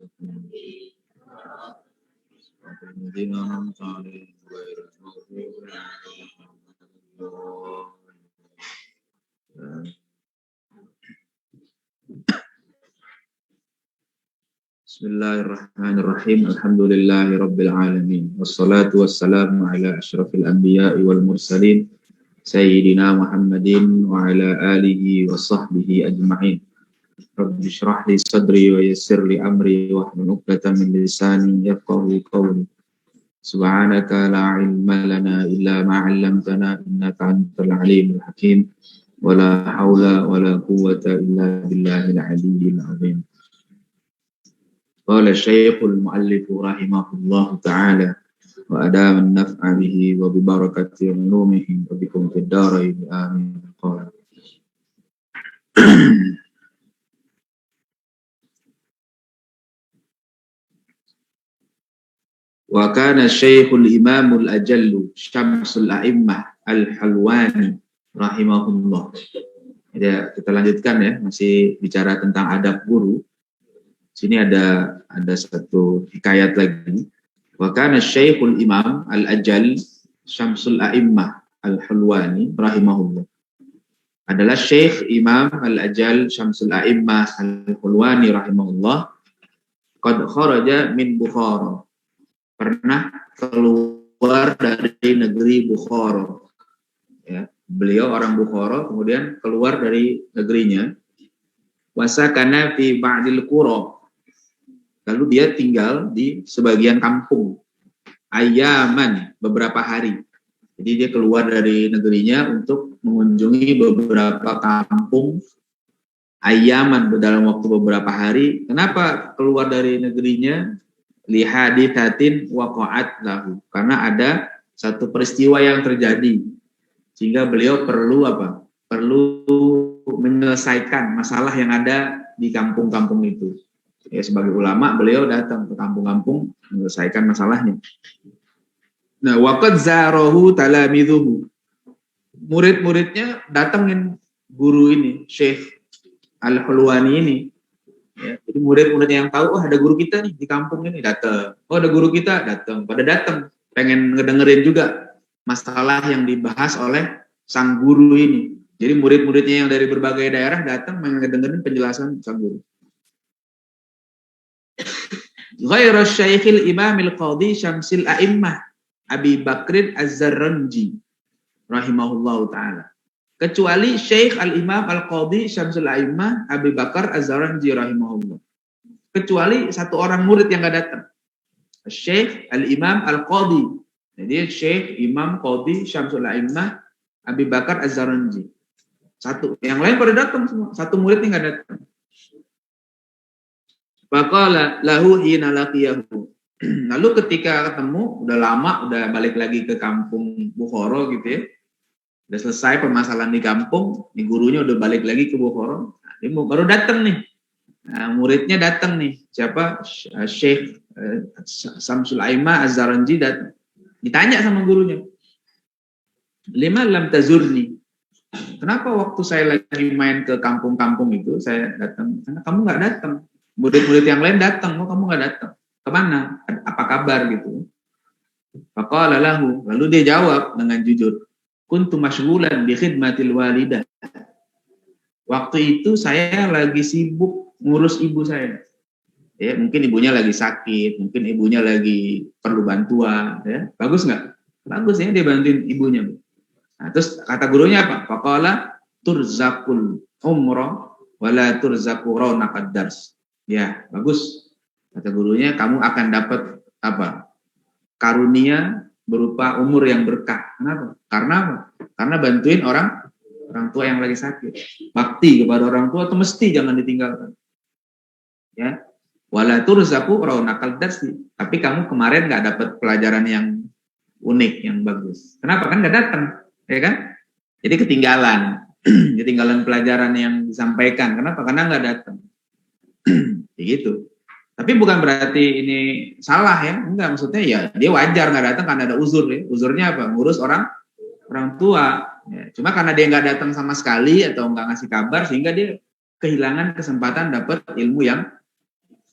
الذين أنعمت عليهم غير المغضوب عليهم ولا الضالين. Bismillahirrahmanirrahim. Alhamdulillahi rabbil alamin. Wassalatu wassalamu ala asyrafil anbiya'i wal mursalin sayyidina Muhammadin wa ala alihi wa sahbihi ajma'in. Rabbi shrah li sadri wa yassir li amri wahlul 'uqdatam min lisani yafqahu qawli. Subhanaka la ilma lana illa ma 'allamtana innaka antal alimul hakim. Wala haula wala quwwata illa billahil aliyyil azim. Qala Syekhul Mu'allif rahimahullahu ta'ala wa adama an-naf'a bihi wa bi barakati ulumihi wa bikum fid dharain amin. Qala wa kana Syekhul Imamul Ajallu Syamsul A'immah Al-Halwani rahimahullah. Ya, kita lanjutkan ya, masih bicara tentang adab guru. Sini ada satu hikayat lagi. Wa kana Syekhul Imam Al-Ajal Syamsul A'immah Al-Halwani rahimahullah. Adalah Syekh Imam Al-Ajal Syamsul A'immah Al-Halwani rahimahullah. Qad kharaja min Bukhara. Pernah keluar dari negeri Bukhara. Ya, beliau orang Bukhara, kemudian keluar dari negerinya. Wasakana fi ba'dil qura. Lalu dia tinggal di sebagian kampung. Ayaman, beberapa hari. Jadi dia keluar dari negerinya untuk mengunjungi beberapa kampung. Ayaman dalam waktu beberapa hari. Kenapa keluar dari negerinya? Lihadithatin waqa'at lahu. Karena ada satu peristiwa yang terjadi. Sehingga beliau perlu apa? Perlu menyelesaikan masalah yang ada di kampung-kampung itu. Ya, sebagai ulama beliau datang ke kampung-kampung menyelesaikan masalahnya. Nah, waqad zarahu talamidhuhu. Murid-muridnya datangin guru ini, Syekh Al-Halwani ini. Ya, jadi murid-murid yang tahu, oh ada guru kita nih di kampung ini, datang. Oh ada guru kita, datang. Pada datang, pengen ngedengerin juga masalah yang dibahas oleh sang guru ini. Jadi murid-muridnya yang dari berbagai daerah datang pengen ngedengerin penjelasan sang guru. Ghairu Syekhil Imamil Qadhi Syamsil A'immah Abi Bakrin Az-Zarranji rahimahullahu ta'ala. Kecuali Syekh Al-Imam Al-Qadhi Syamsul A'immah Abi Bakar Az-Zarranji rahimahullah. Kecuali satu orang murid yang enggak datang. Syekh Al-Imam Al-Qadhi. Jadi Syekh Imam Qadhi Syamsul A'immah Abi Bakar Az-Zarranji. Satu, yang lain pada datang semua. Satu murid enggak datang. Faqala lahu hina laqiyahu. Lalu ketika ketemu, udah lama, udah balik lagi ke kampung Bukhara gitu ya. Udah selesai permasalahan di kampung, nih gurunya udah balik lagi ke Bukhara. Nah, dia baru datang nih. Nah, muridnya datang nih. Siapa? Syekh Syamsul A'immah Az-Zarranji datang. Ditanya sama gurunya. Lima lam tazurni. Kenapa waktu saya lagi main ke kampung-kampung itu, saya datang? Karena kamu nggak datang. Murid-murid yang lain datang, kok kamu nggak datang? Kemana? Apa kabar gitu? Faqala lahu, lalu dia jawab dengan jujur, kuntu masyghulan bi khidmatil walidah. Waktu itu saya lagi sibuk ngurus ibu saya. Ya, mungkin ibunya lagi sakit, mungkin ibunya lagi perlu bantuan. Ya. Bagus nggak? Bagus ya, dia bantuin ibunya. Nah, terus kata gurunya apa? Faqala turzaqul umrah wala turzaqu rawnaqad dars. Ya, bagus. Kata gurunya, kamu akan dapat apa? Karunia berupa umur yang berkah. Kenapa? Karena apa? Karena bantuin orang tua yang lagi sakit. Bakti kepada orang tua itu mesti jangan ditinggalkan. Ya. Wala turzaqu rawnaqal dars. Tapi kamu kemarin enggak dapat pelajaran yang unik, yang bagus. Kenapa? Kan enggak datang, ya kan? Jadi ketinggalan. Ketinggalan pelajaran yang disampaikan. Kenapa? Karena enggak datang. Gitu. Tapi bukan berarti ini salah ya, enggak, maksudnya ya dia wajar nggak datang karena ada uzur ya. Uzurnya apa? Ngurus orang tua. Ya. Cuma karena dia nggak datang sama sekali atau nggak ngasih kabar sehingga dia kehilangan kesempatan dapat ilmu yang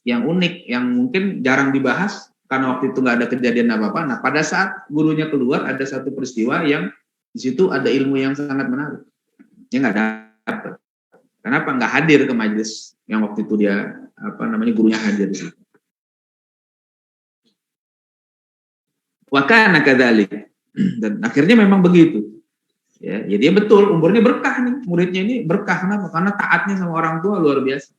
yang unik, yang mungkin jarang dibahas karena waktu itu nggak ada kejadian apa-apa. Nah, pada saat gurunya keluar ada satu peristiwa yang di situ ada ilmu yang sangat menarik. Dia nggak dapat. Kenapa? Nggak hadir ke majelis yang waktu itu dia gurunya hadir. Wa kana kadzalik. Dan akhirnya memang begitu. Ya, dia betul umurnya berkah nih, muridnya ini berkah. Kenapa? Karena taatnya sama orang tua luar biasa.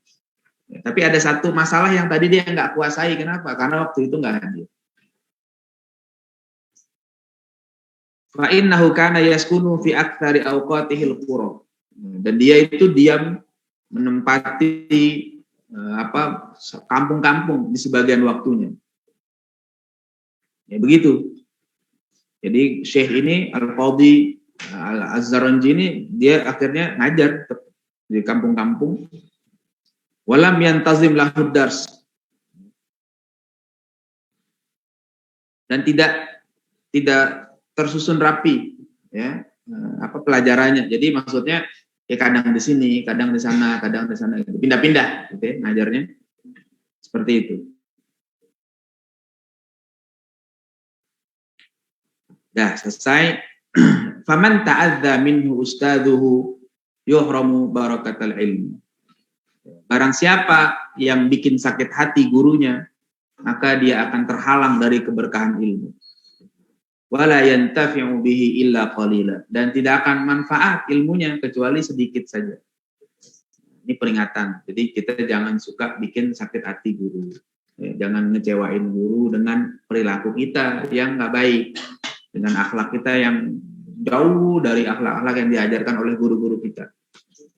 Ya, tapi ada satu masalah yang tadi dia nggak kuasai. Kenapa? Karena waktu itu nggak hadir. Fa innahu kana yaskunu fi aktsari awqatihil qura. Dan dia itu diam menempati kampung-kampung di sebagian waktunya. Ya begitu. Jadi Syekh ini Al-Qadhi Al-Azzaranji ini dia akhirnya ngajar di kampung-kampung. Walam yantazim lahud dars. Dan tidak tersusun rapi ya pelajarannya. Jadi maksudnya ya kadang di sini, kadang di sana, pindah-pindah gitu ya, ngajarnya. Seperti itu. Dah selesai. Faman ta'adza minhu ustaduhu yuhramu barakatal ilmi. Barang siapa yang bikin sakit hati gurunya, maka dia akan terhalang dari keberkahan ilmu. Wala yantafi'u bihi illa qalila, dan tidak akan manfaat ilmunya kecuali sedikit saja. Ini peringatan. Jadi kita jangan suka bikin sakit hati guru. Jangan ngecewain guru dengan perilaku kita yang nggak baik, dengan akhlak kita yang jauh dari akhlak-akhlak yang diajarkan oleh guru-guru kita.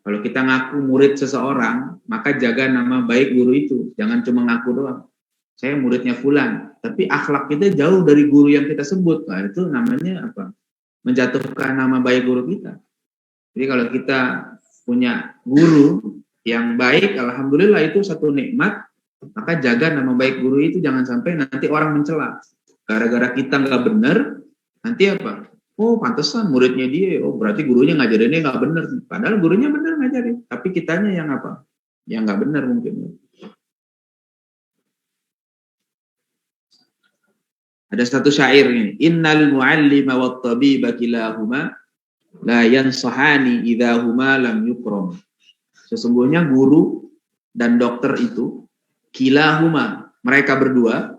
Kalau kita ngaku murid seseorang, maka jaga nama baik guru itu. Jangan cuma ngaku doang. Saya muridnya fulan, tapi akhlak kita jauh dari guru yang kita sebut. Nah, itu namanya apa? Menjatuhkan nama baik guru kita. Jadi kalau kita punya guru yang baik, alhamdulillah itu satu nikmat, maka jaga nama baik guru itu, jangan sampai nanti orang mencela. Gara-gara kita nggak benar, nanti apa? Oh, pantesan muridnya dia. Oh, berarti gurunya ngajarinnya nggak benar. Padahal gurunya benar ngajarin, tapi kitanya yang apa? Yang nggak benar mungkin. Ada satu syair ini. Innal muallima wat tabiba kilahuma la yansahani idza huma lam yukram. Sesungguhnya guru dan dokter itu kilahuma, mereka berdua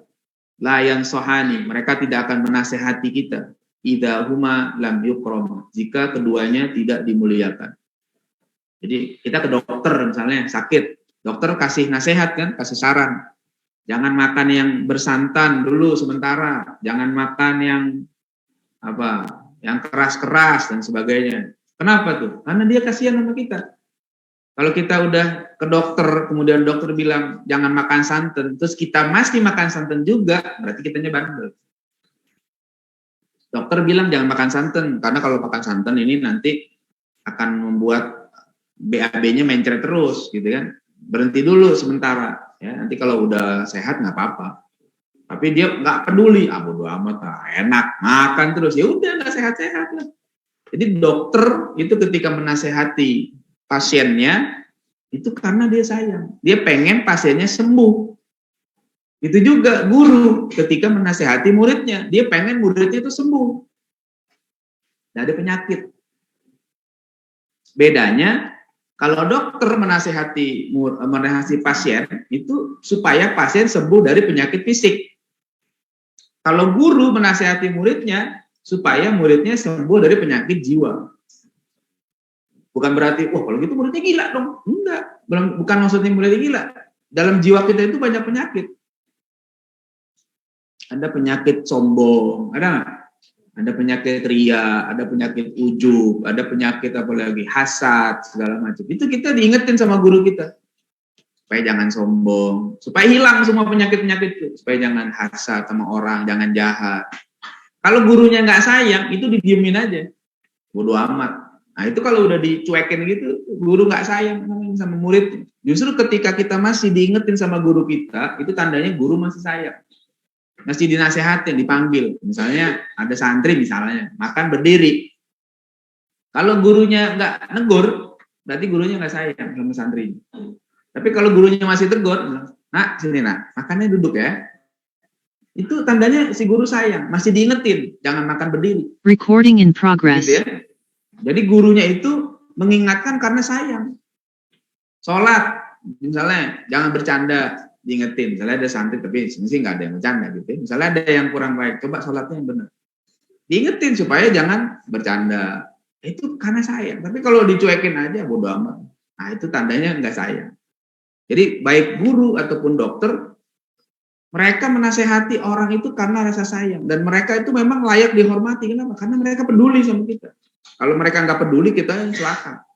la yansahani, mereka tidak akan menasehati kita. Idza huma lam yukram, jika keduanya tidak dimuliakan. Jadi kita ke dokter misalnya sakit, dokter kasih nasihat kan, kasih saran. Jangan makan yang bersantan dulu sementara, jangan makan yang keras-keras dan sebagainya. Kenapa tuh? Karena dia kasihan sama kita. Kalau kita udah ke dokter, kemudian dokter bilang jangan makan santan, terus kita masih makan santan juga, berarti kitanya bandel. Dokter bilang jangan makan santan, karena kalau makan santan ini nanti akan membuat BAB-nya mencret terus, gitu kan. Berhenti dulu sementara, ya. Nanti kalau udah sehat nggak apa-apa. Tapi dia nggak peduli, bodo amat, enak makan terus, ya udah nggak sehat-sehat lah. Jadi dokter itu ketika menasehati pasiennya itu karena dia sayang, dia pengen pasiennya sembuh. Itu juga guru ketika menasehati muridnya, dia pengen muridnya itu sembuh dari penyakit. Bedanya kalau dokter menasehati pasien itu supaya pasien sembuh dari penyakit fisik. Kalau guru menasehati muridnya supaya muridnya sembuh dari penyakit jiwa. Bukan berarti, kalau gitu muridnya gila dong. Enggak, bukan maksudnya muridnya gila. Dalam jiwa kita itu banyak penyakit. Ada penyakit sombong, ada nggak? Ada penyakit ria, ada penyakit ujub, ada penyakit apa lagi, hasad, segala macam. Itu kita diingetin sama guru kita. Supaya jangan sombong, supaya hilang semua penyakit-penyakit itu. Supaya jangan hasad sama orang, jangan jahat. Kalau gurunya nggak sayang, itu didiemin aja. Bodo amat. Nah itu kalau udah dicuekin gitu, guru nggak sayang sama murid. Justru ketika kita masih diingetin sama guru kita, itu tandanya guru masih sayang. Masih dinasehatin, dipanggil. Misalnya ada santri misalnya, makan berdiri. Kalau gurunya nggak negur, berarti gurunya nggak sayang sama santri. Tapi kalau gurunya masih tegur, Nak, sini nak, makannya duduk ya. Itu tandanya si guru sayang, masih diingetin, jangan makan berdiri. Recording in progress. Gitu ya. Jadi gurunya itu mengingatkan karena sayang. Sholat, misalnya jangan bercanda, diingetin. Misalnya ada santri tapi sih nggak ada yang bercanda gitu. Misalnya ada yang kurang baik, coba sholatnya yang benar. Diingetin supaya jangan bercanda. Itu karena sayang. Tapi kalau dicuekin aja bodo amat. Nah itu tandanya nggak sayang. Jadi baik guru ataupun dokter, mereka menasehati orang itu karena rasa sayang. Dan mereka itu memang layak dihormati. Kenapa? Karena mereka peduli sama kita. Kalau mereka nggak peduli, kita celaka.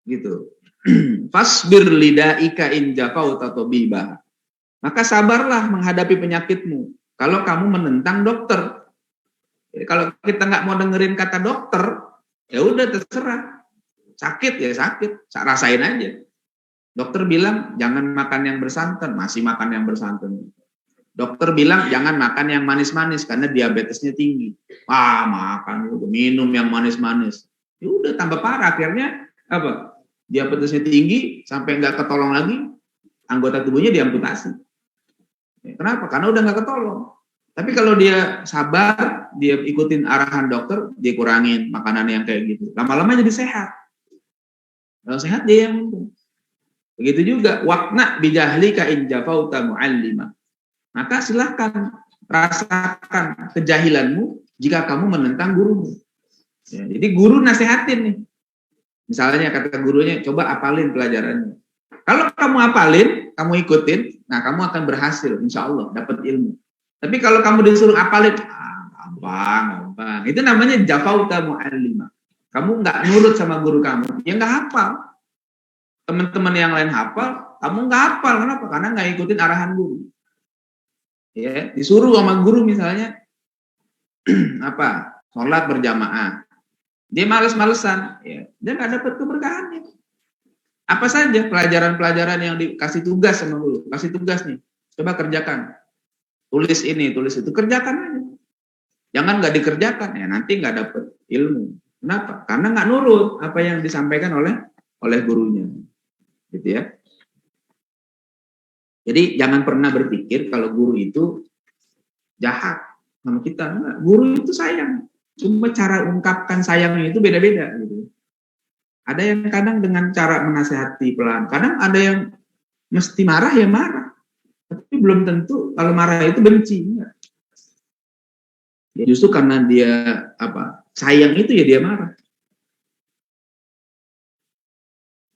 Gitu. Fasbir lidaika in jafau tatobibah. Maka sabarlah menghadapi penyakitmu. Kalau kamu menentang dokter. Jadi kalau kita nggak mau dengerin kata dokter, ya udah terserah. Sakit ya sakit, rasain aja. Dokter bilang jangan makan yang bersantan, masih makan yang bersantan. Dokter bilang jangan makan yang manis-manis karena diabetesnya tinggi. Makan minum yang manis-manis. Ya udah tambah parah, akhirnya apa? Diabetesnya tinggi sampai nggak ketolong lagi, anggota tubuhnya diamputasi. Kenapa? Karena udah nggak ketolong. Tapi kalau dia sabar, dia ikutin arahan dokter, dia kurangin makanan yang kayak gitu. Lama-lama jadi sehat. Kalau sehat dia yang untung. Begitu juga waqna bijahlika in jafauta muallima. Maka silahkan rasakan kejahilanmu jika kamu menentang gurumu. Ya, jadi guru nasihatin nih. Misalnya kata gurunya, coba apalin pelajarannya. Kalau kamu apalin, kamu ikutin, nah kamu akan berhasil, insya Allah dapat ilmu. Tapi kalau kamu disuruh apalin, gampang. Itu namanya jafauta muallima. Kamu nggak nurut sama guru kamu, ya nggak hafal. Teman-teman yang lain hafal, kamu nggak hafal. Kenapa? Karena nggak ikutin arahan guru. Ya, disuruh sama guru misalnya apa? Sholat berjamaah. Dia males-malesan, ya, dia nggak dapat keberkahannya. Apa saja pelajaran-pelajaran yang dikasih tugas sama guru, kasih tugas nih, coba kerjakan. Tulis ini, tulis itu, kerjakan aja. Jangan nggak dikerjakan, ya nanti nggak dapat ilmu. Kenapa? Karena nggak nurut apa yang disampaikan oleh gurunya. Gitu ya. Jadi jangan pernah berpikir kalau guru itu jahat sama kita. Enggak. Guru itu sayang. Cuma cara ungkapkan sayangnya itu beda-beda. Gitu. Ada yang kadang dengan cara menasehati pelan. Kadang ada yang mesti marah ya marah. Tapi belum tentu kalau marah itu benci. Enggak. Ya, justru karena dia sayang itu ya dia marah.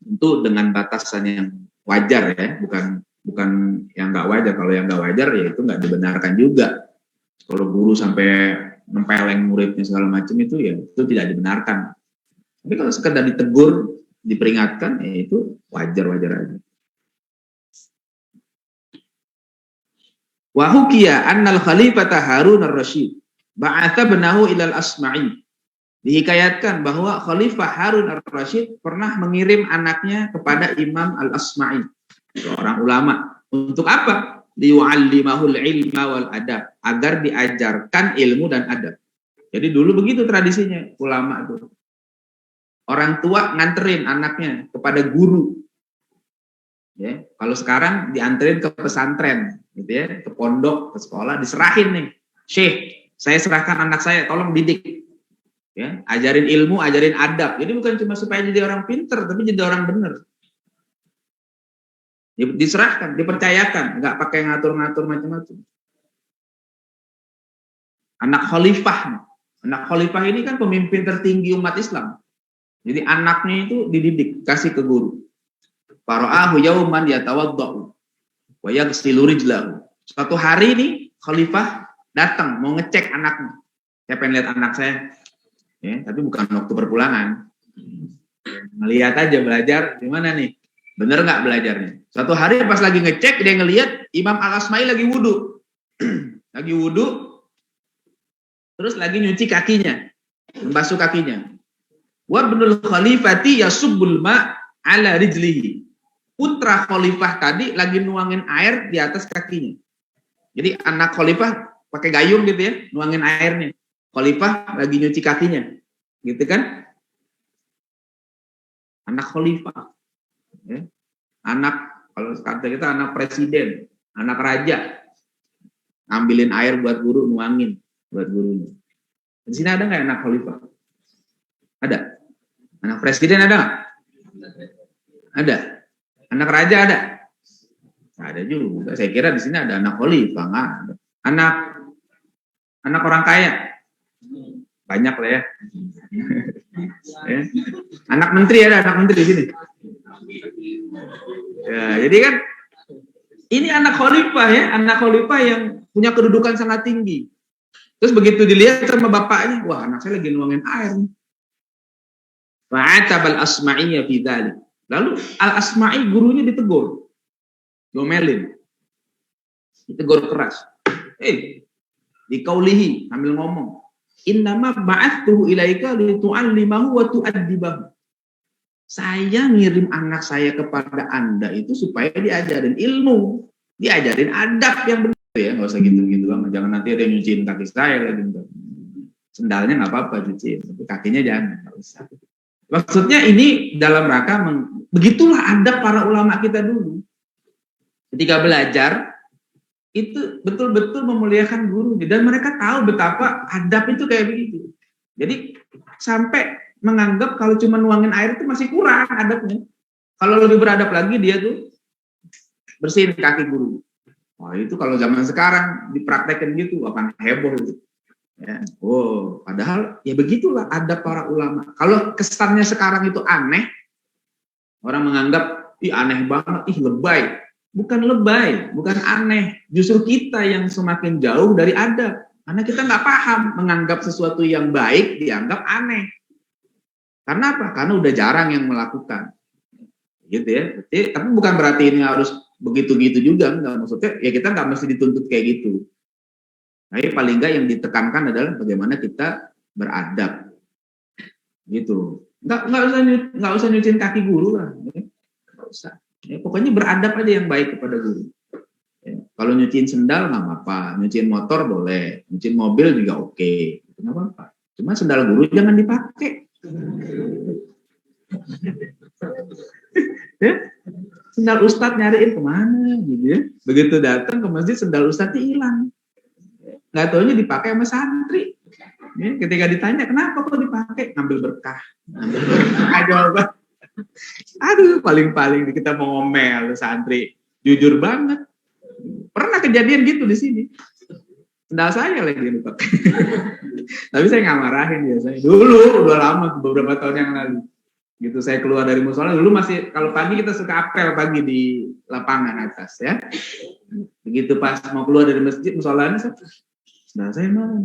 Tentu dengan batasan yang wajar ya, bukan yang nggak wajar. Kalau yang nggak wajar ya itu nggak dibenarkan juga. Kalau guru sampai nempeleng muridnya segala macam itu ya itu tidak dibenarkan. Tapi kalau sekedar ditegur, diperingatkan, ya itu wajar-wajar aja. Wa hukiya annal khalifata Harun ar-Rasyid ba'atha benahu ilal Asma'i. Dihikayatkan bahwa Khalifah Harun ar-Rasyid pernah mengirim anaknya kepada Imam al-Asma'i, seorang ulama. Untuk apa? Liyu'allimahul ilma wal adab, agar diajarkan ilmu dan adab. Jadi dulu begitu tradisinya ulama itu. Orang tua nganterin anaknya kepada guru. Ya, kalau sekarang dianterin ke pesantren, gitu ya, ke pondok, ke sekolah, diserahin nih. Syekh, saya serahkan anak saya, tolong didik. Ya, ajarin ilmu, ajarin adab. Jadi bukan cuma supaya jadi orang pinter, tapi jadi orang benar. Diserahkan, dipercayakan, nggak pakai ngatur-ngatur macam-macam. Anak khalifah ini kan pemimpin tertinggi umat Islam. Jadi anaknya itu dididik, kasih ke guru. Fara'ahu yauman yatawaddau wa yaghsilu rijlahu. Suatu hari ini khalifah datang mau ngecek anaknya. Saya pengen lihat anak saya. Ya, tapi bukan waktu perpulangan. Ngelihat aja belajar gimana nih? Bener nggak belajarnya? Suatu hari pas lagi ngecek dia ngelihat Imam Al-Asma'i lagi wudhu. Lagi wudhu, terus lagi nyuci kakinya, membasuh kakinya. Wa ibnul khalifati yasubbul ma' ala rijlihi. Putra khalifah tadi lagi nuangin air di atas kakinya. Jadi anak khalifah pakai gayung gitu ya, nuangin airnya. Khalifah lagi nyuci kakinya. Gitu kan? Anak khalifah. Ya. Anak Kalau kata kita anak presiden, anak raja, ngambilin air buat guru, nuangin buat gurunya. Di sini ada nggak anak khalifah? Ada. Anak presiden ada nggak? Ada. Anak raja ada? Ada juga. Saya kira di sini ada anak khalifah, nggak ada. Anak orang kaya, banyak lah ya. Ya. Anak menteri ada, anak menteri di sini. Ya, jadi kan ini anak khalifah ya, anak khalifah yang punya kedudukan sangat tinggi. Terus begitu dilihat sama bapaknya, wah anak saya lagi nuangin air. Fa'atab al-Asma'iyya fi dzalik. Lalu al-Asma'i gurunya ditegur. Domelin. Ditegur keras. Di qaulihi sambil ngomong, innama ba'attuhu ilaika litu'allimahu wa tu'addibahu. Saya ngirim anak saya kepada Anda itu supaya diajarin ilmu, diajarin adab yang benar ya, nggak usah gitu-gitu banget. Jangan nanti ada yang nyuciin kaki saya lagi. Sendalnya nggak apa-apa cuciin, tapi kakinya jangan, nggak usah. Maksudnya ini dalam rangka begitulah adab para ulama kita dulu. Ketika belajar itu betul-betul memuliakan guru dan mereka tahu betapa adab itu kayak begitu. Jadi sampai menganggap kalau cuma nuangin air itu masih kurang adabnya. Kalau lebih beradab lagi dia tuh bersihin kaki guru. Wah itu kalau zaman sekarang dipraktekin gitu akan heboh gitu. Ya. Oh, padahal ya begitulah adab para ulama. Kalau kesannya sekarang itu aneh, orang menganggap ih aneh banget, ih lebay. Bukan lebay, bukan aneh. Justru kita yang semakin jauh dari adab. Karena kita nggak paham menganggap sesuatu yang baik dianggap aneh. Karena apa? Karena udah jarang yang melakukan. Gitu ya. Tapi bukan berarti ini harus begitu-gitu juga. Enggak. Maksudnya ya kita nggak mesti dituntut kayak gitu. Tapi paling nggak yang ditekankan adalah bagaimana kita beradab. Gitu. Nggak usah nyuciin kaki guru lah. Nggak usah. Ya, pokoknya beradab aja yang baik kepada guru. Ya, kalau nyuciin sendal nggak apa-apa. Nyuciin motor boleh. Nyuciin mobil juga oke. Nggak apa-apa. Cuma sendal guru jangan dipakai. Ya, sendal ustadz nyariin kemana gitu ya. Begitu datang ke masjid sendal ustadz hilang. Nggak taunya dipakai sama santri. Ya, ketika ditanya kenapa kok dipakai, ngambil berkah. Jawaban. Aduh, paling-paling kita mau ngomel santri. Jujur banget. Pernah kejadian gitu di sini. Sendal saya lagi dipakai. Tapi saya nggak marahin biasanya. Dulu udah lama, beberapa tahun yang lalu. Gitu saya keluar dari musola. Dulu masih kalau pagi kita suka apel pagi di lapangan atas ya. Begitu pas mau keluar dari masjid musolanya, sendal saya mana?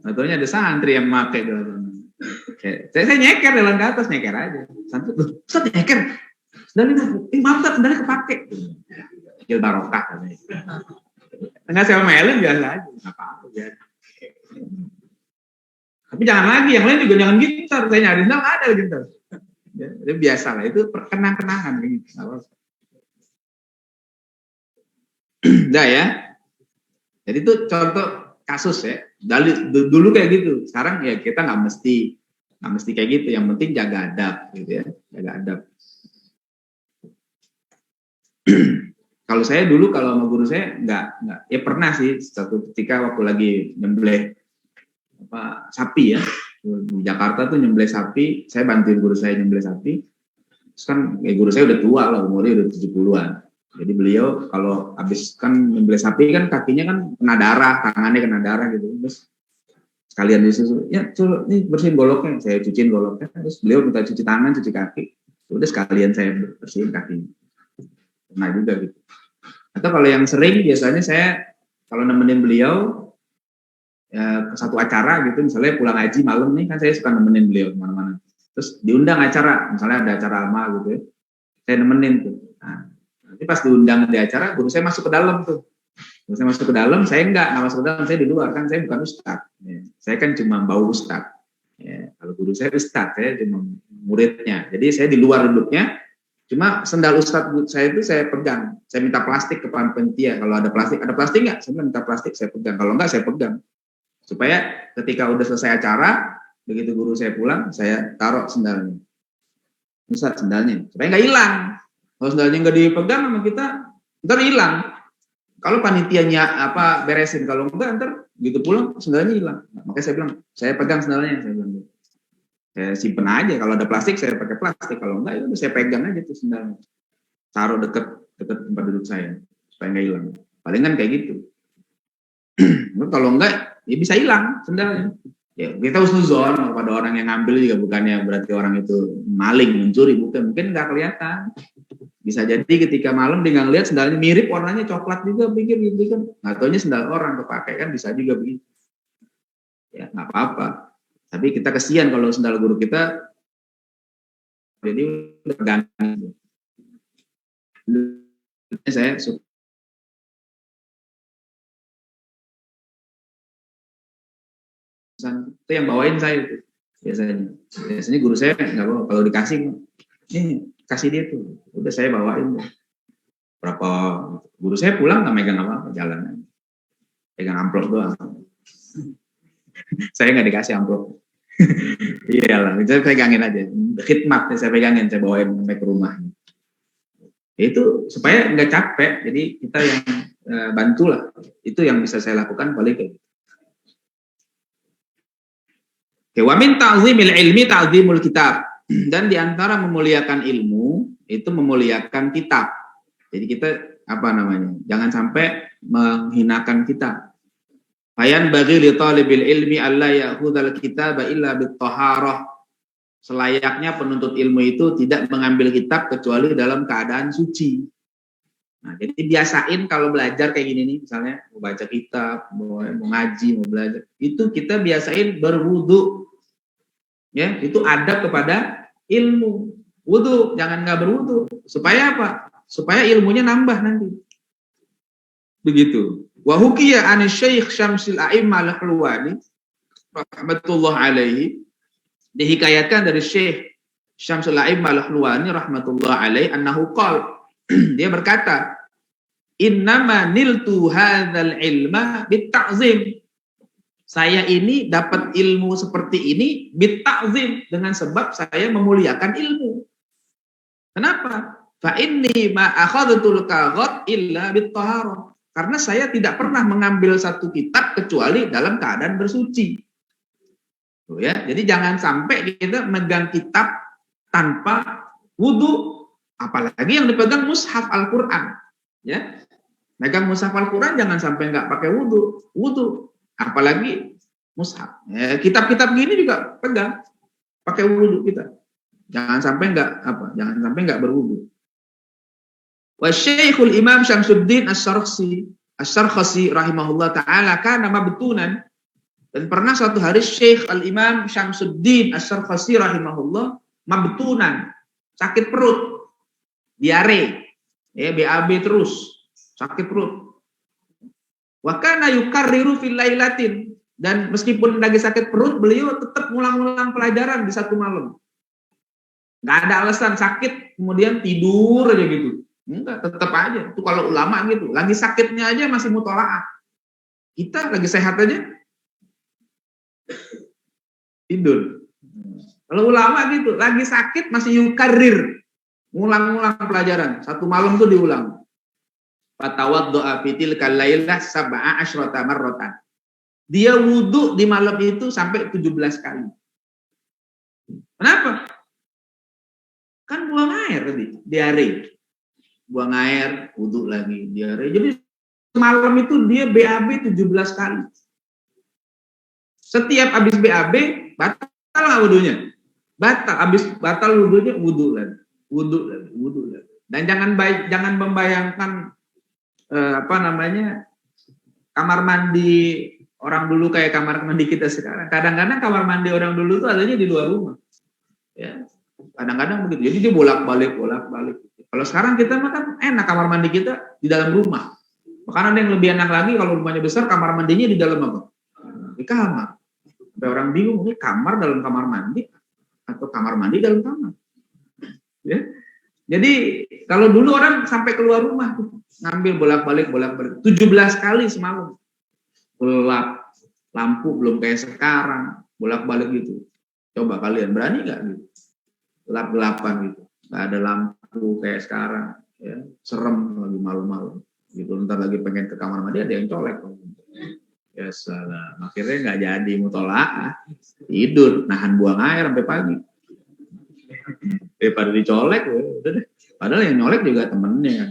Ataunya ada santri yang pakai dalam. Saya nyeker jalan ke atas nyeker aja. Santri, Ustaz nyeker. Sendalnya, maaf Ustaz, sendalnya kepake. Kecil barokah katanya. Tengah saya melin biasa aja, nggak apa-apa ya. Tapi jangan lagi, yang lain juga jangan gitar. Saya nyari sendal nggak ada gitar. Ya, itu biasa lah, itu kenang-kenangan gitu. Udah ya. Jadi itu contoh kasus ya. Dulu kayak gitu. Sekarang ya kita nggak mesti kayak gitu. Yang penting jaga adab gitu ya. Jaga adab. Kalau saya dulu kalau sama guru saya nggak ya pernah sih satu ketika waktu lagi nyembelih sapi ya di Jakarta tuh nyembelih sapi, saya bantuin guru saya nyembelih sapi. Terus kan guru saya udah tua lah, umurnya udah 70-an. Jadi beliau kalau habis kan nyembelih sapi kan kakinya kan kena darah, tangannya kena darah gitu. Terus sekalian disuruh, ya coba nih bersihin goloknya, saya cuciin goloknya. Terus beliau minta cuci tangan, cuci kaki. Udah sekalian saya bersihin kakinya. Nah juga gitu. Atau kalau yang sering biasanya saya kalau nemenin beliau ya, ke satu acara gitu, misalnya pulang haji malam nih kan saya suka nemenin beliau kemana-mana. Terus diundang acara, misalnya ada acara alma gitu ya, saya nemenin tuh. Nah, nanti pas diundang di acara, guru saya masuk ke dalam tuh. Guru saya masuk ke dalam, saya nggak masuk ke dalam, saya di luar kan saya bukan ustadz. Ya, saya kan cuma bau ustadz. Ya, kalau guru saya ustadz, saya cuma muridnya. Jadi saya di luar duduknya. Cuma sendal ustadz saya itu saya pegang, saya minta plastik ke panitia. Kalau ada plastik nggak? Saya minta plastik, saya pegang. Kalau nggak, saya pegang. Supaya ketika udah selesai acara, begitu guru saya pulang, saya taruh sendalnya. Ustadz sendalnya, supaya nggak hilang. Kalau sendalnya nggak dipegang sama kita, ntar hilang. Kalau panitianya beresin, kalau enggak ntar gitu pulang sendalnya hilang. Nah, makanya saya bilang, saya pegang sendalnya, saya bilang, saya simpen aja. Kalau ada plastik saya pakai plastik, kalau enggak ya saya pegang aja tuh sendalnya, taruh deket tempat duduk saya supaya nggak hilang. Paling kan kayak gitu. Kalau enggak ya bisa hilang sendalnya. Ya kita husnuzon pada orang yang ngambil juga, bukannya berarti orang itu maling mencuri, bukan, mungkin nggak kelihatan. Bisa jadi ketika malam dia nggak lihat sendalnya mirip warnanya coklat juga, pikir gitu kan, nggak taunya sendal orang kepakai, kan bisa juga begitu. Ya nggak apa-apa. Tapi kita kesian kalau sendal guru kita jadi udah ganti. Saya suka itu yang bawain saya itu biasanya guru saya nggak bawa, kalau dikasih kasih dia tuh, udah saya bawain berapa. Guru saya pulang nggak megang apa-apa, jalan pegang amplop doang. Saya nggak dikasih amplop. Iyalah, saya pegangin aja, khidmat saya pegangin, saya bawain sampai ke rumah. Itu supaya nggak capek, jadi kita yang bantulah, itu yang bisa saya lakukan paling kayak gitu. Wa min ta'zimil ilmi ta'zimul kitab. Dan diantara memuliakan ilmu itu memuliakan kitab. Jadi kita jangan sampai menghinakan kitab. Fayan bagi li talibil ilmi alla ya'khudhal kitaba illa bit-taharah. Selayaknya penuntut ilmu itu tidak mengambil kitab kecuali dalam keadaan suci. Nah, jadi biasain kalau belajar kayak gini nih, misalnya mau baca kitab, mau ngaji, mau belajar, itu kita biasain berwudu. Ya, itu adab kepada ilmu. Wudu, jangan nggak berwudu. Supaya apa? Supaya ilmunya nambah nanti. Begitu. Wa hukiya an Syekh Syamsul A'immah Al-Hulwani rahmatullah alaihi, dihikayatkan dari Syekh Syamsul A'immah Al-Hulwani rahmatullah alaihi annahu qala, dia berkata, innama niltu hadzal ilma bitta'zim. Saya ini dapat ilmu seperti ini bitta'zim, dengan sebab saya memuliakan ilmu. Kenapa? Fa inni ma akhadtul qaghat illa bittaharah. Karena saya tidak pernah mengambil satu kitab kecuali dalam keadaan bersuci. Tuh ya, jadi jangan sampai kita megang kitab tanpa wudu, apalagi yang dipegang mushaf Al-Qur'an, ya. Megang mushaf Al-Qur'an jangan sampai nggak pakai wudu, apalagi mushaf. Ya, kitab-kitab gini juga pegang pakai wudu kita. Jangan sampai nggak berwudu. Wa Syekhul Imam Syamsuddin Asy-Syarkhasi rahimahullah taala kana mabtunan, dan pernah suatu hari Syekh Al-Imam Syamsuddin Asy-Syarkhasi rahimahullah mabtunan, sakit perut, diare, ya BAB terus, sakit perut. Wa kana yukarriru fil lailatin, dan meskipun lagi sakit perut beliau tetap ngulang-ngulang pelajaran di satu malam. Nggak ada alasan sakit kemudian tidur aja gitu. Enggak, tetap aja. Itu kalau ulama gitu, lagi sakitnya aja masih mutolaah. Kita lagi sehat aja tidur. Kalau ulama gitu, lagi sakit masih yukarrir, ngulang-ngulang pelajaran. Satu malam tuh diulang. Fatawaddu'a fitil kalailah sab'a asyrata marratan. Dia wudu di malam itu sampai 17 kali. Kenapa? Kan buang air tadi, diare. Buang air, wudu lagi, diare. Jadi malam itu dia BAB 17 kali. Setiap habis BAB, batal nggak wudunya? Batal wudunya, wudu lagi. Dan jangan membayangkan kamar mandi orang dulu kayak kamar mandi kita sekarang. Kadang-kadang kamar mandi orang dulu tuh adanya di luar rumah. Ya, kadang-kadang begitu. Jadi dia bolak-balik. Kalau sekarang kita mah kan enak, kamar mandi kita di dalam rumah. Bahkan ada yang lebih enak lagi kalau rumahnya besar, kamar mandinya di dalam apa? Di kamar. Sampai orang bingung, ini kamar dalam kamar mandi atau kamar mandi dalam kamar. Ya. Jadi kalau dulu orang sampai keluar rumah ngambil bolak-balik 17 kali semalam. Gelap, lampu belum kayak sekarang, bolak-balik gitu. Coba kalian berani nggak gitu? Gelap-gelapan gitu, nggak ada lampu. kaku kayak sekarang, ya, serem lagi malu-malu. Gitu, ntar lagi pengen ke kamar mandi ada yang colek. Ya salah, akhirnya nggak jadi mutolaah, tidur, nahan buang air sampai pagi. Pada dicolek, udah deh. Padahal yang nyolek juga temennya.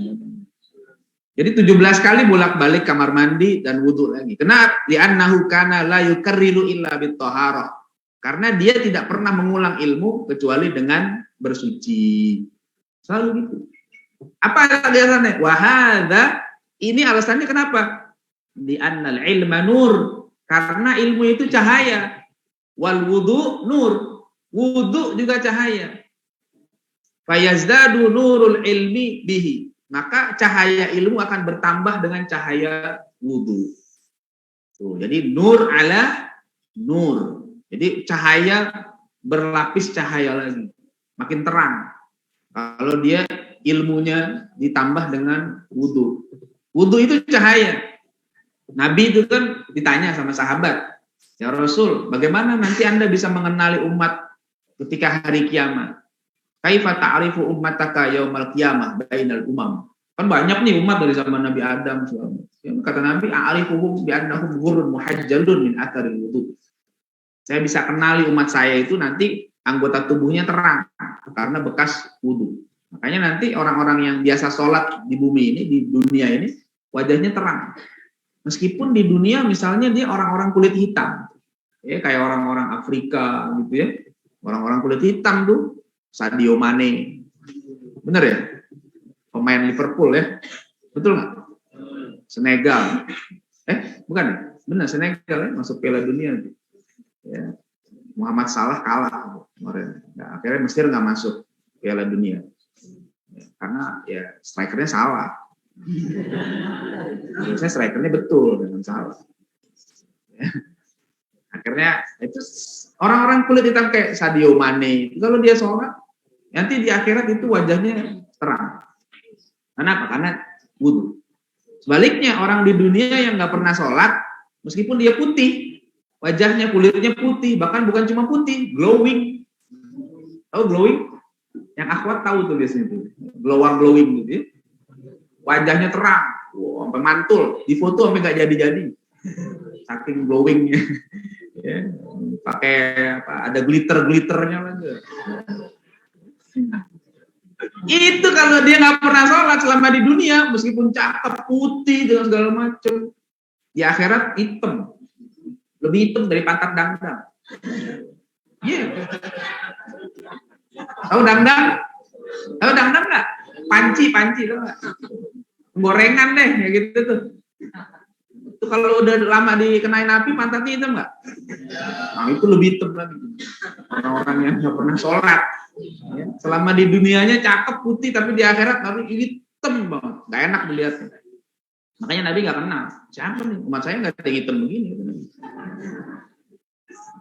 Jadi 17 kali bolak-balik kamar mandi dan wudhu lagi. Kenapa? Li'annahu kana la yukarriru illa bit-thaharah. Karena dia tidak pernah mengulang ilmu kecuali dengan bersuci. Selalu gitu. Apa alasannya? Wahada, ini alasannya kenapa? Li'annal ilma nur, karena ilmu itu cahaya. Wal wudu nur, wudu juga cahaya. Fayazdadu nurul ilmi bihi, maka cahaya ilmu akan bertambah dengan cahaya wudu. Tuh, jadi nur ala nur. Jadi cahaya berlapis cahaya lagi, makin terang. Kalau dia ilmunya ditambah dengan wudu. Wudu itu cahaya. Nabi itu kan ditanya sama sahabat, ya Rasul, bagaimana nanti Anda bisa mengenali umat ketika hari kiamat? Kaifa ta'rifu ummataka yaumal qiyamah bainal umam? Kan banyak nih umat dari zaman Nabi Adam. Kata Nabi, a'rifuhum bi annahum ghurrun muhajjalun min atharil wudu. Saya bisa kenali umat saya itu nanti anggota tubuhnya terang karena bekas wudu. Makanya nanti orang-orang yang biasa sholat di bumi ini, di dunia ini, wajahnya terang. Meskipun di dunia misalnya dia orang-orang kulit hitam, ya kayak orang-orang Afrika gitu ya, orang-orang kulit hitam tuh, Sadio Mane, bener ya, pemain Liverpool ya, betul nggak? Senegal, bukan ya, bener Senegal ya, masuk Piala Dunia, ya. Muhammad Salah kalah kemarin, nah, akhirnya Mesir nggak masuk Piala Dunia, ya, karena ya strikernya salah. Harusnya strikernya betul, dengan salah. Ya. Akhirnya itu orang-orang kulit hitam kayak Sadio Mane, kalau dia sholat, nanti di akhirat itu wajahnya terang. Kenapa? Karena wudu. Sebaliknya orang di dunia yang nggak pernah sholat, meskipun dia putih, wajahnya kulitnya putih, bahkan bukan cuma putih, glowing. Tahu glowing? Yang akhwat tahu tuh biasanya tuh, glowing gitu ya. Wajahnya terang, sampai mantul, di foto sampai nggak jadi-jadi, saking glowingnya, ya, pakai apa? Ada glitter-glitternya lagi. Itu kalau dia nggak pernah sholat selama di dunia, meskipun cakep, putih dengan segala macam, di akhirat hitam, lebih hitam dari pantat dangdang. Iya. Yeah. Tahu dangdang? Tahu dangdang nggak? Panci tuh nggak? Gorengan deh, ya gitu tuh. Itu kalau udah lama dikenain api, pantatnya hitam nggak? Nah, itu lebih hitam lagi. Orang-orang yang nggak pernah sholat, ya, selama di dunianya cakep putih, tapi di akhirat tapi hitam banget, nggak enak dilihatnya. Makanya Nabi nggak kenal. Siapa nih? Umat saya nggak ada hitam begini.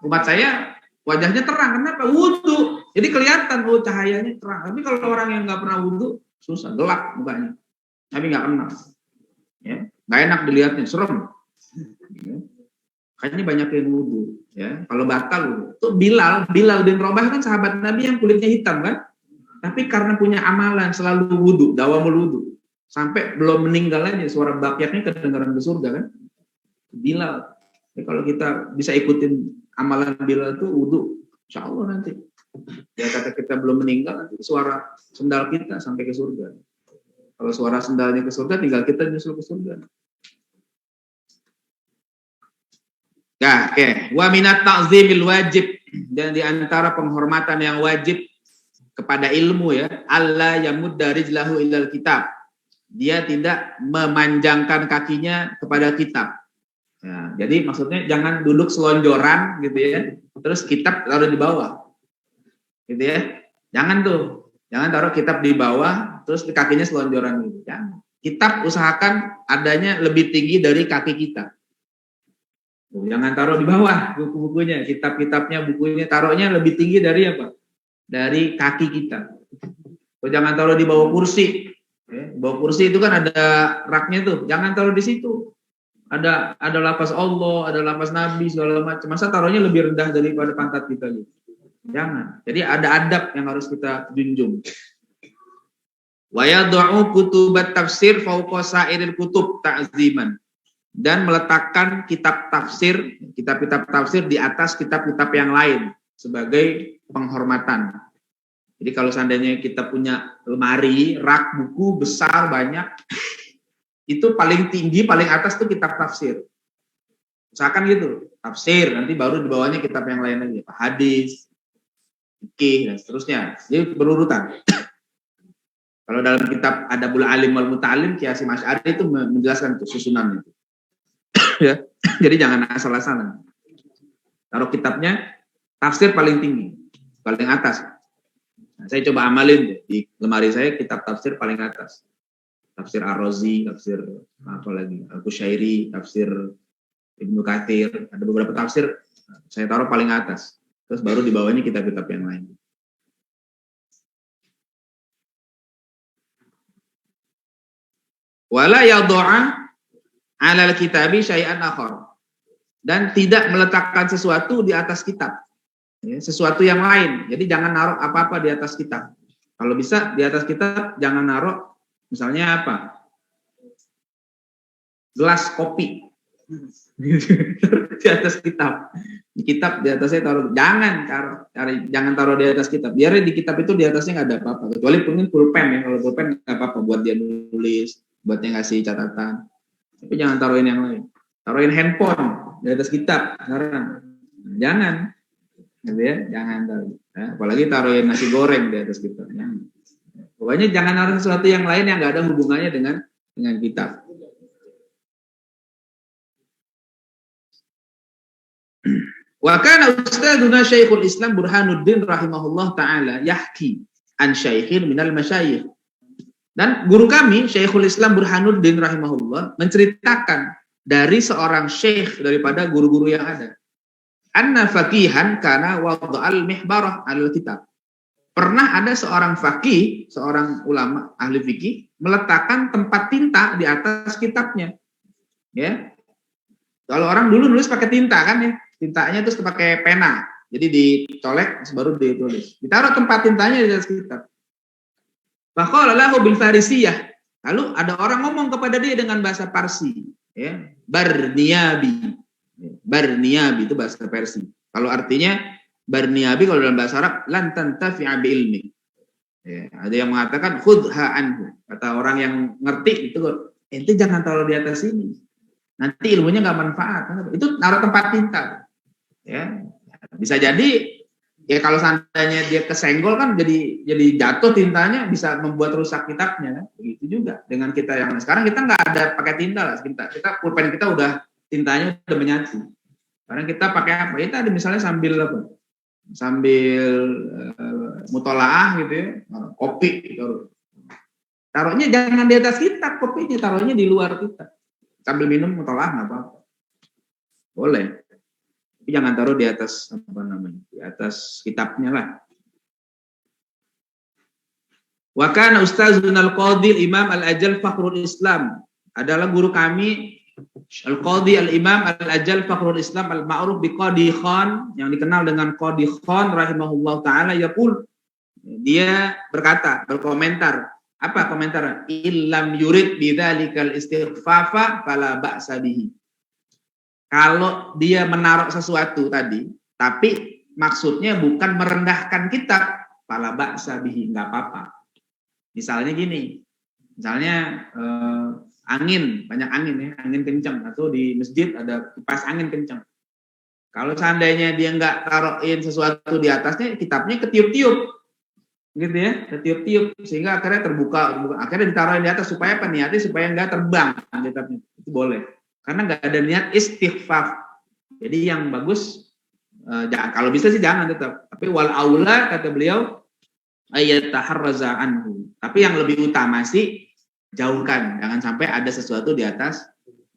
Umat saya wajahnya terang, kenapa? Wudu. Jadi kelihatan, cahayanya terang. Tapi kalau orang yang nggak pernah wudu, susah, gelap mukanya. Nabi nggak kenal, ya, nggak enak dilihatnya, serem. Ya. Kayaknya banyak yang wudu, ya. Kalau batal, tuh Bilal bin Rabah kan sahabat Nabi yang kulitnya hitam kan, tapi karena punya amalan selalu wudu, dawamul wudu, sampai belum meninggal aja suara bakyaknya kedengaran ke surga kan. Bilal, ya, kalau kita bisa ikutin amalan Bilal tuh wudu, insya Allah nanti. Ya kata kita belum meninggal, nanti suara sendal kita sampai ke surga. Kalau suara sendalnya ke surga, tinggal kita nyusul ke surga. Ya, oke. Wa minat ta'zimil wajib, dan di antara penghormatan yang wajib kepada ilmu ya, Allah yamudda rijlahu ilal kitab. Dia tidak memanjangkan kakinya kepada kitab. Ya, jadi maksudnya jangan duduk selonjoran gitu ya, terus kitab taruh di bawah. Gitu ya. Jangan taruh kitab di bawah terus kakinya selonjoran gitu. Jangan. Kitab usahakan adanya lebih tinggi dari kaki kita. Jangan taruh di bawah buku-bukunya, kitab-kitabnya, bukunya taruhnya lebih tinggi dari apa? Dari kaki kita. Jangan taruh di bawah kursi. Bawah kursi itu kan ada raknya tuh. Jangan taruh di situ. Ada lafaz Allah, ada lafaz Nabi segala macam. Masa taruhnya lebih rendah daripada pantat kita gitu. Jangan. Jadi ada adab yang harus kita junjung. Wa yad'u kutubat tafsir fawqa sa'iril kutub ta'ziman. Dan meletakkan kitab tafsir, kitab-kitab tafsir di atas kitab-kitab yang lain sebagai penghormatan. Jadi kalau seandainya kita punya lemari, rak buku besar banyak, itu paling tinggi, paling atas tuh kitab tafsir. Misalkan gitu, tafsir, nanti baru di bawahnya kitab yang lain lagi, hadis, fikih dan seterusnya. Jadi berurutan. Kalau dalam kitab Adabul Alim wal Muta'alim, Ki Hasyim Asy'ari itu menjelaskan tuh susunan itu. Ya. Jadi jangan asal-asalan. Taruh kitabnya tafsir paling tinggi, paling atas. Nah, saya coba amalin di lemari saya kitab tafsir paling atas. Tafsir Ar-Razi, tafsir apa lagi? Al-Qushairi, tafsir Ibnu Katsir, ada beberapa tafsir saya taruh paling atas. Terus baru di bawahnya kitab-kitab yang lain. Wala yad'a 'alal kitabi syai'an akhar. Dan tidak meletakkan sesuatu di atas kitab. Ya, sesuatu yang lain. Jadi jangan naruh apa-apa di atas kitab. Kalau bisa di atas kitab jangan naruh misalnya apa? Gelas kopi. Di atas kitab. Di kitab di atasnya taruh. Jangan taruh di atas kitab. Biar di kitab itu di atasnya nggak ada apa-apa. Kecuali mungkin pulpen ya. Kalau pulpen nggak apa-apa buat dia nulis, buat dia ngasih catatan. Tapi jangan taruhin yang lain. Taruhin handphone di atas kitab. Jangan. Gitu ya, jangan taruh. Ya, apalagi taruhin nasi goreng di atas kitab. Jangan. Pokoknya jangan naruh sesuatu yang lain yang nggak ada hubungannya dengan kitab. Wa kana ustadzuna Syekhul Islam Burhanuddin rahimahullah taala yahki an syaikhin minal masyayikh. Dan guru kami Syekhul Islam Burhanuddin rahimahullah menceritakan dari seorang syekh daripada guru-guru yang ada. Anna faqihan kana wada'al mihbarah al-kitab. Pernah ada seorang faqih, seorang ulama ahli fikih meletakkan tempat tinta di atas kitabnya. Ya. Kalau orang dulu nulis pakai tinta kan ya. Tintanya terus pakai pena. Jadi dicolek baru ditulis. Ditaruh tempat tintanya di atas kitab. Faqala lahu bil farisiyah. Lalu ada orang ngomong kepada dia dengan bahasa Parsi, ya. Barniyabi. Barniyabi itu bahasa Persia. Kalau artinya Barniyabi kalau dalam bahasa Arab lan tantafi'a bi ilmi. Ya, ada yang mengatakan khudha anhu. Kata orang yang ngerti itu ente jangan taruh di atas ini. Nanti ilmunya enggak manfaat. Itu naruh tempat tinta. Ya. Bisa jadi ya kalau seandainya dia kesenggol kan jadi jatuh tintanya bisa membuat rusak kitabnya kan? Begitu juga dengan kita yang sekarang kita nggak ada pakai tinta lah kita pulpen kita udah tintanya udah menyatu karena kita pakai apa kita ada misalnya sambil mutolaah gitu ya kopi gitu. Taruhnya jangan di atas kitab kopinya taruhnya di luar kitab sambil minum mutolaah nggak apa-apa boleh. Tapi jangan taruh di atas di atas kitabnya lah. Wa kana ustazuna al-qadhi al-imam al-ajal fakhrul Islam adalah guru kami al-qadhi al-imam al-ajal fakhrul Islam al-ma'ruf bi Qadhi Khan yang dikenal dengan Qadhi Khan rahimahullah taala yaqul dia berkomentar apa komentar illam yurid bidzalikal istighfafa fala ba'sa bihi. Kalau dia menaruh sesuatu tadi, tapi maksudnya bukan merendahkan kitab, fala ba'sa bihi, enggak apa-apa. Misalnya gini, misalnya angin, banyak angin ya, angin kencang atau di masjid ada kipas angin kencang. Kalau seandainya dia enggak taruhin sesuatu di atasnya, kitabnya ketiup-tiup. Gitu ya, ketiup-tiup sehingga akhirnya terbuka, akhirnya ditaruhin di atas supaya apa niatnya supaya enggak terbang kitabnya. Itu boleh. Karena nggak ada niat istighfaf. Jadi yang bagus, kalau bisa sih jangan tetap. Tapi wal aula kata beliau ayat taharraza anhu. Tapi yang lebih utama sih jauhkan, jangan sampai ada sesuatu di atas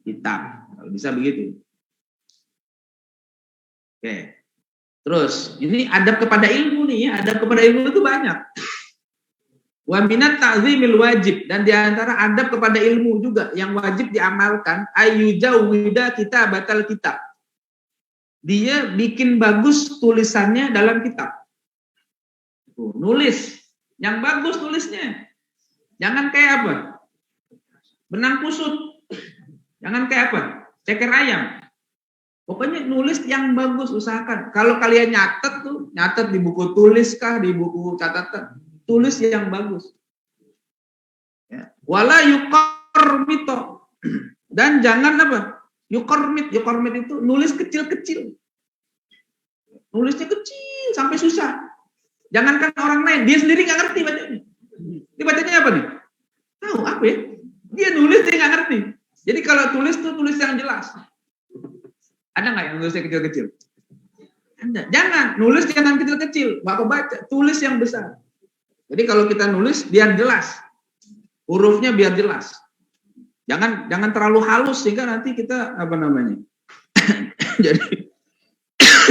kitab. Kalau bisa begitu. Oke. Terus ini adab kepada ilmu nih ya, adab kepada ilmu itu banyak. Wa minat ta'zimil wajib dan diantara adab kepada ilmu juga yang wajib diamalkan ayyujawwida kitabatal kitab. Dia bikin bagus tulisannya dalam kitab. Nulis yang bagus tulisnya. Jangan kayak apa? Benang kusut. Jangan kayak apa? Ceker ayam. Pokoknya nulis yang bagus, usahakan. Kalau kalian nyatet di buku tulis kah, di buku catatan, tulis yang bagus. Ya. Wala yuqarmito. Dan jangan apa? Yuqarmit itu nulis kecil-kecil. Nulisnya kecil sampai susah. Jangankan orang lain, dia sendiri nggak ngerti bacanya. Dia bacanya apa nih? Tahu apa ya? Dia nulis dia nggak ngerti. Jadi kalau tulis tulis yang jelas. Ada nggak yang nulisnya kecil-kecil? Ada. Jangan nulis jangan kecil-kecil. Bapak baca, tulis yang besar. Jadi kalau kita nulis biar jelas, hurufnya biar jelas. Jangan terlalu halus sehingga nanti kita apa namanya?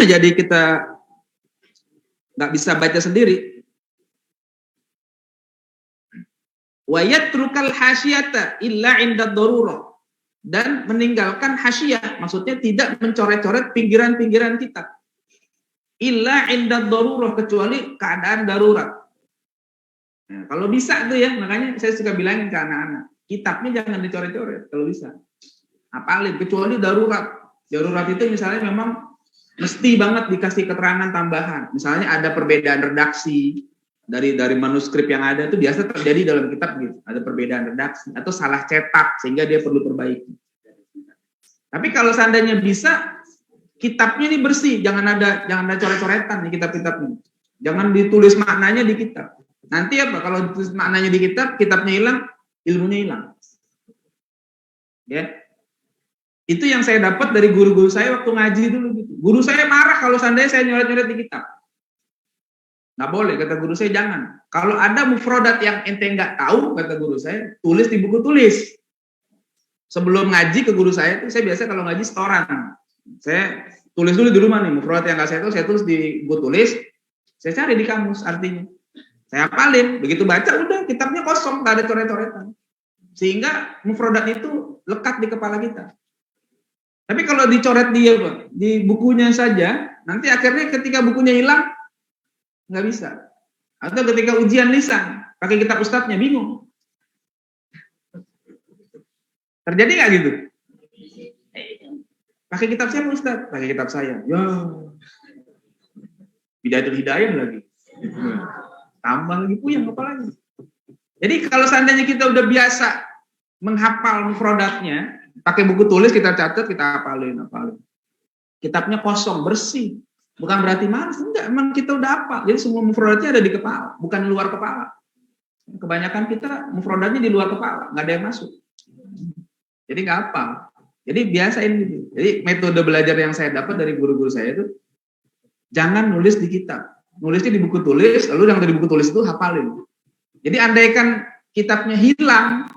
jadi kita nggak bisa baca sendiri. Wa yatrukal hasyata illa inda darurah. Dan meninggalkan hasyiyah, maksudnya tidak mencoret-coret pinggiran-pinggiran kitab. Illa inda darurah, kecuali keadaan darurat. Nah, kalau bisa tuh ya, makanya saya suka bilangin ke anak-anak, kitabnya jangan dicoret-coret kalau bisa. Apalagi kecuali darurat. Darurat itu misalnya memang mesti banget dikasih keterangan tambahan. Misalnya ada perbedaan redaksi dari manuskrip yang ada itu biasa terjadi dalam kitab gitu. Ada perbedaan redaksi atau salah cetak sehingga dia perlu perbaiki. Tapi kalau seandainya bisa kitabnya ini bersih, jangan ada coret-coretan di kitab-kitab ini. Jangan ditulis maknanya di kitab. Nanti apa? Kalau ditulis maknanya di kitab, kitabnya hilang, ilmunya hilang. Ya. Itu yang saya dapat dari guru-guru saya waktu ngaji dulu gitu. Guru saya marah kalau seandainya saya nyoret-nyoret di kitab. Nggak boleh, kata guru saya, jangan. Kalau ada mufrodat yang ente nggak tahu, kata guru saya, tulis di buku tulis. Sebelum ngaji ke guru saya itu, saya biasa kalau ngaji setoran. Saya tulis dulu di rumah nih, mufrodat yang nggak saya tahu, saya tulis di buku tulis, saya cari di kamus artinya. Saya hafalin, begitu baca udah kitabnya kosong, nggak ada coret-coretan. Sehingga mufrodat itu lekat di kepala kita. Tapi kalau dicoret dia di bukunya saja, nanti akhirnya ketika bukunya hilang, nggak bisa. Atau ketika ujian lisan, pakai kitab ustadznya bingung. Terjadi nggak gitu? Pakai kitab siapa ustadz? Pakai kitab saya. Ya, Bidayatul Hidayah lagi. Tambah lagi puyeng apalagi. Jadi kalau seandainya kita udah biasa menghafal mufrodatnya, pakai buku tulis kita catat, kita hafalin. Kitabnya kosong, bersih. Bukan berarti malas, enggak, emang kita udah hafal. Jadi semua mufrodatnya ada di kepala, bukan di luar kepala. Kebanyakan kita mufrodatnya di luar kepala, nggak ada yang masuk. Jadi nggak hafal. Jadi biasain gitu. Jadi metode belajar yang saya dapat dari guru-guru saya itu, jangan nulis di kitab. Nulisnya di buku tulis, lalu yang dari buku tulis itu hafalin. Jadi andaikan kitabnya hilang,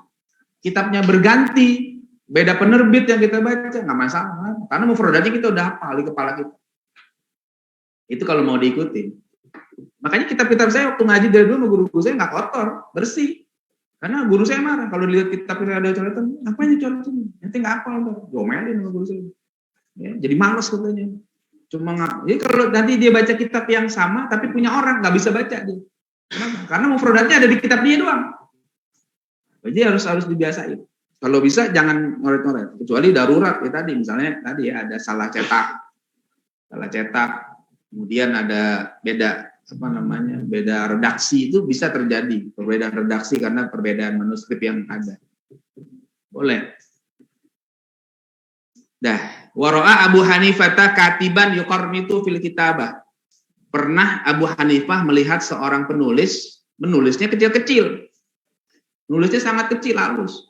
kitabnya berganti, beda penerbit yang kita baca, nggak masalah. Karena mufrodatnya kita udah hafal di kepala kita. Itu kalau mau diikutin. Makanya kitab-kitab saya waktu ngaji dari dulu guru-guru saya nggak kotor, bersih. Karena guru saya marah kalau lihat kitabnya ada coretan, ngapain dicoretin? Nanti nggak hafal tuh, gomelin sama guru saya. Ya, jadi malas katanya. Jadi kalau nanti dia baca kitab yang sama tapi punya orang nggak bisa baca dia. Kenapa? Karena mufrodatnya ada di kitab dia doang. Jadi harus dibiasain. Kalau bisa jangan ngoret-ngoret, kecuali darurat ya tadi misalnya tadi ya ada salah cetak, kemudian ada beda redaksi itu bisa terjadi perbedaan redaksi karena perbedaan manuskrip yang ada. Boleh. Wara'a Abu Hanifah katiban yuqarmitu fil kitabah. Pernah Abu Hanifah melihat seorang penulis menulisnya kecil-kecil. Nulisnya sangat kecil halus.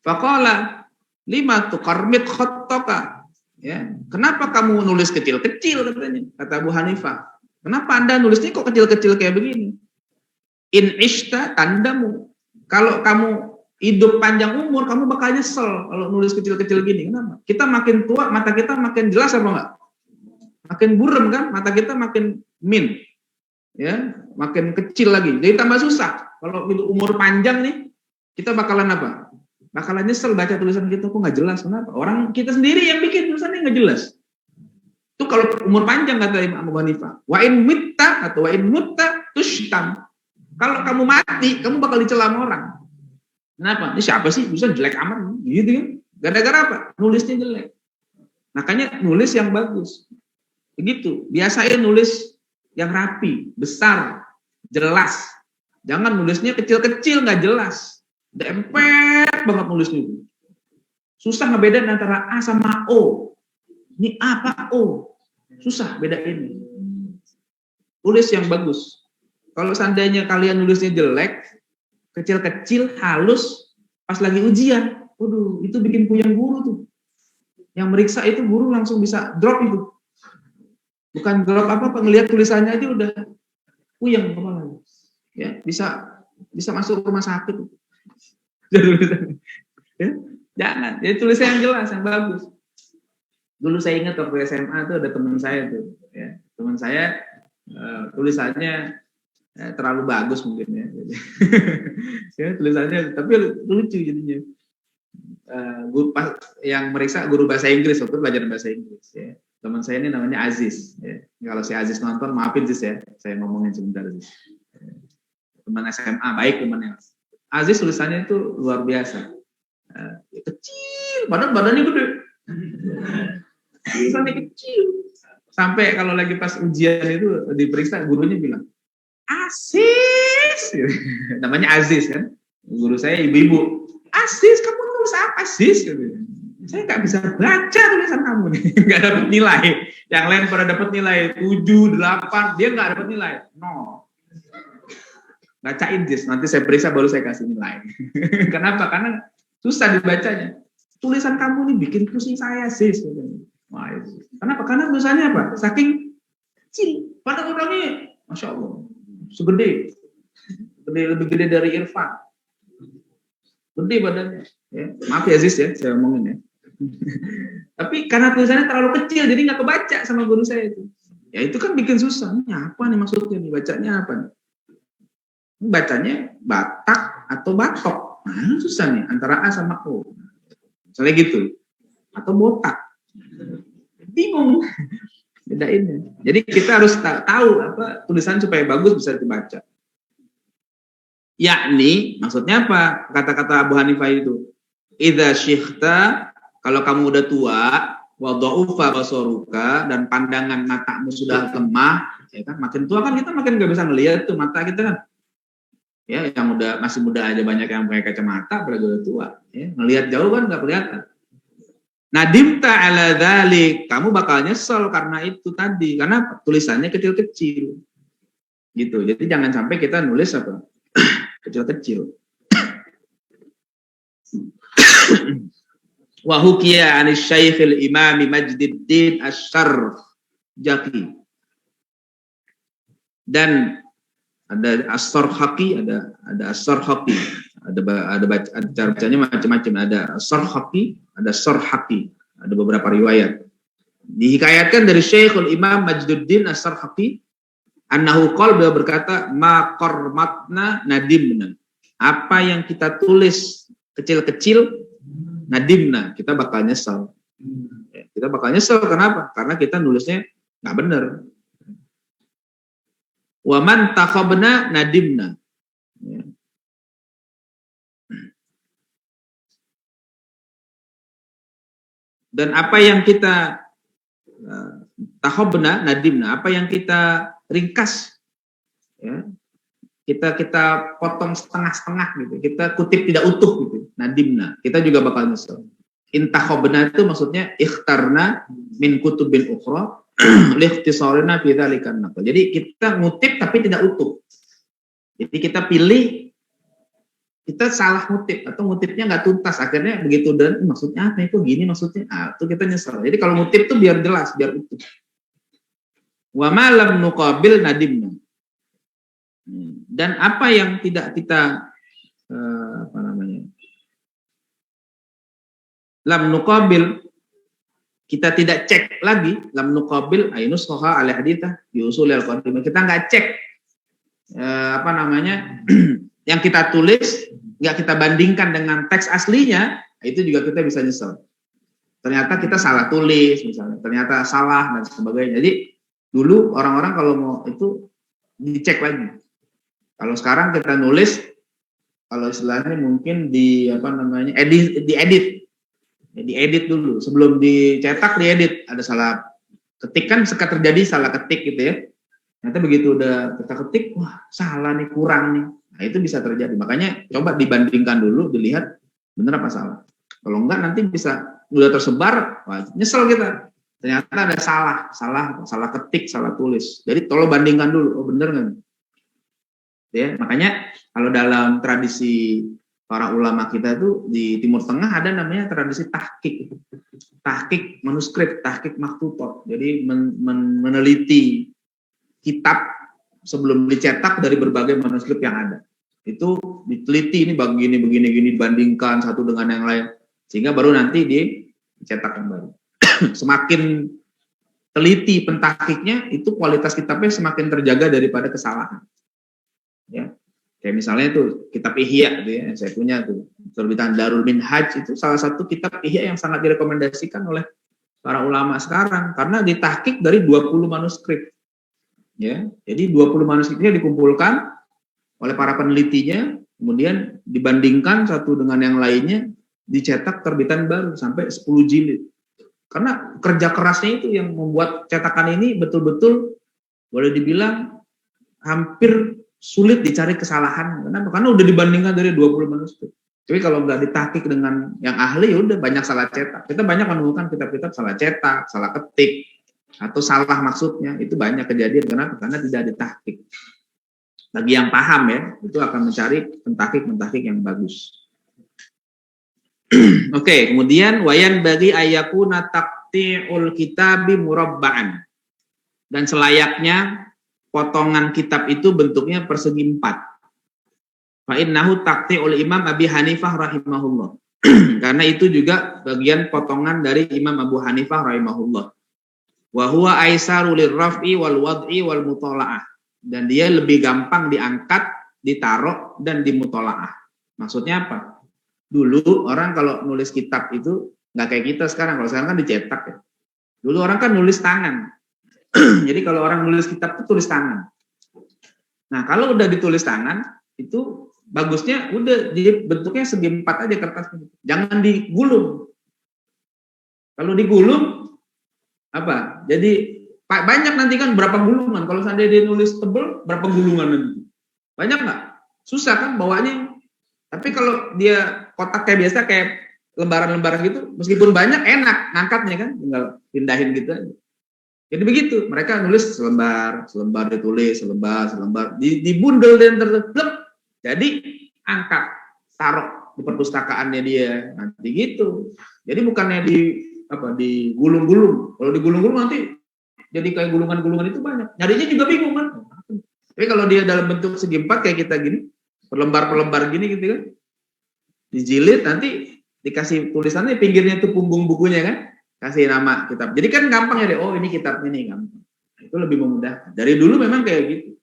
Faqala lima tuqarmit khattaka. Ya, kenapa kamu nulis kecil-kecil katanya? Kata Abu Hanifah. Kenapa Anda nulisnya kok kecil-kecil kayak begini? In ishta tandamu. Kalau kamu hidup panjang umur, kamu bakal nyesel kalau nulis kecil-kecil gini. Kenapa? Kita makin tua, mata kita makin jelas apa enggak? Makin burem kan? Mata kita makin min. Ya, makin kecil lagi. Jadi tambah susah. Kalau umur panjang nih, kita bakalan apa? Bakalan nyesel baca tulisan kita kok nggak jelas. Kenapa? Orang kita sendiri yang bikin tulisannya nggak jelas. Itu kalau umur panjang kata Imam Abu Hanifah. Wa in mitta atau wa in mutta tushtam. Kalau kamu mati, kamu bakal dicela sama orang. Kenapa? Ini siapa sih bisa jelek amat gitu kan? Gara-gara apa? Nulisnya jelek. Makanya nulis yang bagus. Begitu. Biasain nulis yang rapi, besar, jelas. Jangan nulisnya kecil-kecil nggak jelas. Dempet banget nulisnya. Susah ngebedain antara A sama O. Ini A apa O? Susah bedain. Tulis yang bagus. Kalau seandainya kalian nulisnya jelek, kecil-kecil, halus, pas lagi ujian, waduh, itu bikin puyeng guru tuh. Yang meriksa itu guru langsung bisa drop itu. Bukan drop apa, ngelihat tulisannya aja udah puyeng kepala. Ya, bisa masuk rumah sakit. Ya, jangan. Jadi tulisan yang jelas, yang bagus. Dulu saya ingat waktu SMA tuh ada teman saya tuh, ya. Teman saya tulisannya terlalu bagus mungkin ya. Ya tulisannya, tapi lucu jadinya. Guru yang meriksa guru bahasa Inggris waktu belajar bahasa Inggris. Ya. Teman saya ini namanya Aziz. Ya. Kalau si Aziz nonton, maafin Aziz ya, saya ngomongin sebentar Aziz. Teman SMA, baik temannya. Aziz tulisannya itu luar biasa. Kecil, badannya gede. Tulisannya kecil. Sampai kalau lagi pas ujian itu diperiksa, gurunya bilang, Aziz, namanya Aziz kan, guru saya ibu-ibu. Aziz, kamu nulis apa Aziz? Saya nggak bisa baca tulisan kamu nih, nggak dapat nilai. Yang lain pada dapat nilai 7, 8, dia nggak dapat nilai 0. Bacain Aziz, nanti saya periksa baru saya kasih nilai. Kenapa? Karena susah dibacanya. Tulisan kamu nih bikin pusing saya Aziz. Kenapa? Karena tulisannya apa? Saking kecil. Padahal orangnya, masya Allah, segede, lebih gede dari Irfan. Gede badannya. Ya. Maaf ya Aziz ya, saya omongin ya. Tapi karena tulisannya terlalu kecil, jadi nggak kebaca sama guru saya itu. Ya itu kan bikin susah. Ini apa nih maksudnya? Nih bacanya apa nih? Bacanya Batak atau Batok. Nah, susah nih antara A sama O. Misalnya gitu. Atau botak. Bingung bedainnya. Jadi kita harus tahu apa tulisan supaya bagus bisa dibaca. Yakni maksudnya apa? Kata-kata Abu Hanifah itu. Idza syikhta, kalau kamu udah tua, wa dha'ufa basaruka, dan pandangan matamu sudah lemah, ya kan? Makin tua kan kita makin nggak bisa ngelihat tuh mata kita kan. Ya, yang udah masih muda aja banyak yang pakai kacamata, apalagi udah tua. Ya, ngelihat jauh kan nggak kelihatan. Nadimta ala dzalik, kamu bakal nyesel karena itu tadi, karena tulisannya kecil-kecil. Gitu. Jadi jangan sampai kita nulis apa? Kecil-kecil. Wa hukiya 'an Syaikh Imam Majduddin Asy-Syarjaqi. Dan ada As-Sarhaqi, ada As-Sarhaqi. Ada cara bacanya macam-macam, ada Sarhaqi, ada Sarhaqi, ada beberapa riwayat. Dihikayatkan dari Syekhul Imam Majduddin As-Sarhaqi, annahu qala, beliau berkata, ma qarmatna nadimna. Apa yang kita tulis kecil-kecil, nadimna, kita bakal nyesel. Kita bakal nyesel kenapa? Karena kita nulisnya nggak benar. Wa man takhabna nadimna. Dan apa yang kita tahabna nadimna, apa yang kita ringkas, ya, kita potong setengah-setengah gitu, kita kutip tidak utuh gitu, nadimna, kita juga bakal nyesel. Intahabna itu maksudnya ikhtarna min kutubin ukhra liikhtisarina fi dzalikan naql. Jadi kita ngutip tapi tidak utuh. Jadi kita pilih, kita salah ngutip atau ngutipnya nggak tuntas, akhirnya begitu dan maksudnya apa itu gini maksudnya, itu kita nyesel. Jadi kalau ngutip tuh biar jelas, biar utuh. Wa ma lam nuqabil nadimna. Dan apa yang tidak kita lam nuqabil, kita tidak cek lagi, lam nuqabil ainus soha ala hadithah bi usulil qadim. Kita nggak cek yang kita tulis, nggak kita bandingkan dengan teks aslinya, itu juga kita bisa nyesel. Ternyata kita salah tulis misalnya, ternyata salah dan sebagainya. Jadi dulu orang-orang kalau mau itu dicek lagi. Kalau sekarang kita nulis kalau istilahnya mungkin di apa namanya diedit dulu sebelum dicetak, diedit. Ada salah ketik kan, suka terjadi salah ketik gitu ya. Nanti begitu udah kita ketik, wah salah nih, kurang nih. Nah itu bisa terjadi. Makanya coba dibandingkan dulu, dilihat bener apa salah. Kalau enggak nanti bisa udah tersebar, wah, nyesel kita. Ternyata ada salah ketik, salah tulis. Jadi tolong bandingkan dulu, oh bener nggak? Ya, makanya kalau dalam tradisi para ulama kita itu di Timur Tengah ada namanya tradisi tahqiq manuskrip, tahqiq maktutot. Jadi meneliti kitab sebelum dicetak dari berbagai manuskrip yang ada. Itu diteliti, ini begini dibandingkan satu dengan yang lain, sehingga baru nanti dicetak kembali. Semakin teliti pentahqiqnya, itu kualitas kitabnya semakin terjaga daripada kesalahan. Ya, kayak misalnya tuh kitab Ihya gitu ya, yang saya punya tuh terbitan Darul Minhaj, itu salah satu kitab Ihya yang sangat direkomendasikan oleh para ulama sekarang karena ditahqiq dari 20 manuskrip. Ya, jadi 20 manuskripnya dikumpulkan oleh para penelitinya, kemudian dibandingkan satu dengan yang lainnya, dicetak terbitan baru sampai 10 jilid. Karena kerja kerasnya itu yang membuat cetakan ini betul-betul boleh dibilang hampir sulit dicari kesalahan. Kenapa? Karena udah dibandingkan dari 20 manuskrip. Tapi kalau nggak ditahqiq dengan yang ahli, ya udah banyak salah cetak. Kita banyak menemukan kitab-kitab salah cetak, salah ketik, atau salah maksudnya. Itu banyak kejadian. Kenapa? Karena tidak ditahqiq. Bagi yang paham ya, itu akan mencari pentahqiq yang bagus. Oke, kemudian wayan bagi ayakuna taqti'ul kitabi murabba'an. Dan selayaknya potongan kitab itu bentuknya persegi 4. Fa innahu taqti'ul Imam Abi Hanifah rahimahullah. Karena itu juga bagian potongan dari Imam Abu Hanifah rahimahullah. Wa huwa aisaru lirraf'i wal wad'i wal muthala'ah. Dan dia lebih gampang diangkat, ditaruh dan dimuthala'ah. Maksudnya apa? Dulu orang kalau nulis kitab itu nggak kayak kita sekarang. Kalau sekarang kan dicetak ya. Dulu orang kan nulis tangan. Jadi kalau orang nulis kitab itu tulis tangan. Nah kalau udah ditulis tangan itu bagusnya udah jadi bentuknya segi 4 aja kertasnya. Jangan digulung. Kalau digulung apa? Jadi banyak nanti kan berapa gulungan. Kalau seandainya dia nulis tebel berapa gulungan nanti? Banyak nggak? Susah kan bawanya. Tapi kalau dia kotak kayak biasa kayak lembaran-lembaran gitu, meskipun banyak enak ngangkatnya kan, tinggal pindahin gitu aja. Jadi begitu, mereka nulis selembar ditulis, selembar, dibundel dan tertutup, jadi angkat, taruh di perpustakaannya dia, nanti gitu. Jadi bukannya digulung-gulung, kalau digulung-gulung nanti jadi kayak gulungan-gulungan itu banyak, nyarinya juga bingung kan. Tapi kalau dia dalam bentuk segi 4 kayak kita gini, perlembar gini gitu kan, dijilid nanti dikasih tulisannya pinggirnya itu punggung bukunya kan. Kasih nama kitab. Jadi kan gampang ya deh, oh ini kitabnya nih gampang. Itu lebih memudahkan. Dari dulu memang kayak gitu.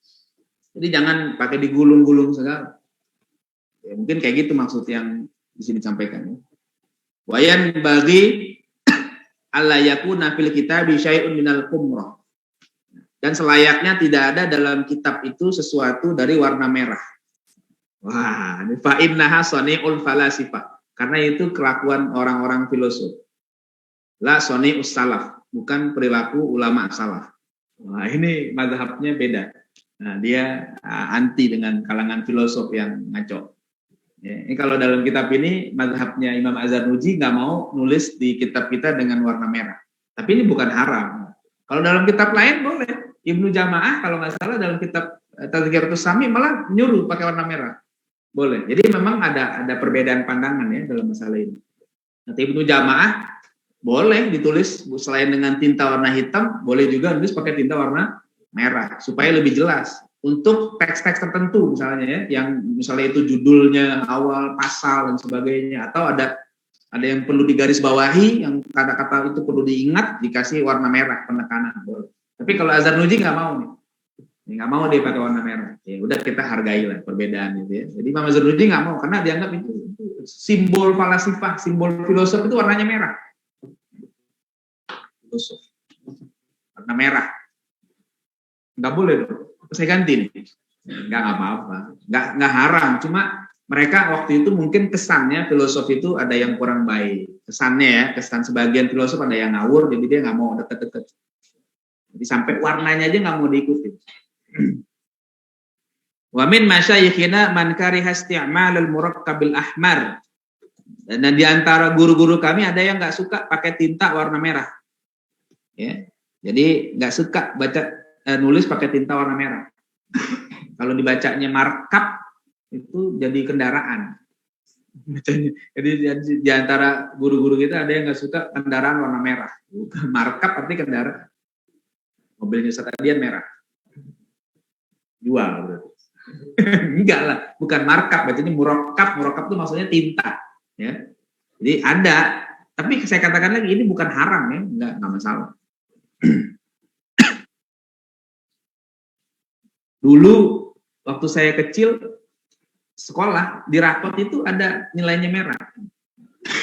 Jadi jangan pakai digulung-gulung segala. Ya, mungkin kayak gitu maksud yang di sini disampaikan. Wayan bagi alla yakuna fil kitabi syai'un minal humrah. Dan selayaknya tidak ada dalam kitab itu sesuatu dari warna merah. Wah, fa innaha sani'ul falasifah. Karena itu kelakuan orang-orang filosof. La soni'us salaf, bukan perilaku ulama salaf. Nah, ini mazhabnya beda. Nah, dia anti dengan kalangan filosof yang ngaco. Ya, ini kalau dalam kitab ini mazhabnya Imam Az-Zarnuji nggak mau nulis di kitab kita dengan warna merah. Tapi ini bukan haram. Kalau dalam kitab lain boleh. Ibnu Jamaah kalau nggak salah dalam kitab Tazkiratus Sami malah nyuruh pakai warna merah. Boleh. Jadi memang ada perbedaan pandangan ya dalam masalah ini. Nanti Ibnu Jamaah boleh ditulis selain dengan tinta warna hitam, boleh juga nulis pakai tinta warna merah supaya lebih jelas. Untuk teks-teks tertentu misalnya ya, yang misalnya itu judulnya awal pasal dan sebagainya, atau ada yang perlu digarisbawahi, yang kata-kata itu perlu diingat, dikasih warna merah penekanan. Boleh. Tapi kalau Az-Zarnuji nggak mau nih, nggak mau dia pakai warna merah. Ya udah kita hargai lah perbedaan itu ya. Jadi Imam Az-Zarnuji nggak mau karena dianggap itu simbol falasifah, simbol filosof itu warnanya merah. Warna merah nggak boleh dong, saya ganti nih. Nggak apa-apa, nggak haram, cuma mereka waktu itu mungkin kesannya filosof itu ada yang kurang baik. Kesannya ya, kesan sebagian filosof ada yang ngawur, jadi dia nggak mau deket-deket. Jadi sampai warnanya aja nggak mau diikuti. Wa min masyayikhina man kariha isti'mal al-murakkab al-ahmar. Dan di antara guru-guru kami ada yang nggak suka pakai tinta warna merah. Ya. Jadi nggak suka nulis pakai tinta warna merah. Kalau dibacanya markab itu jadi kendaraan. Jadi di antara guru-guru kita ada yang nggak suka kendaraan warna merah. Bukan markab arti kendaraan. Mobilnya Satadian merah. Jual berarti. Enggak lah, bukan markab, bacanya murakkab. Murakkab itu maksudnya tinta. Ya. Jadi ada, tapi saya katakan lagi ini bukan haram ya, enggak masalah. Dulu waktu saya kecil sekolah di rapot itu ada nilainya merah,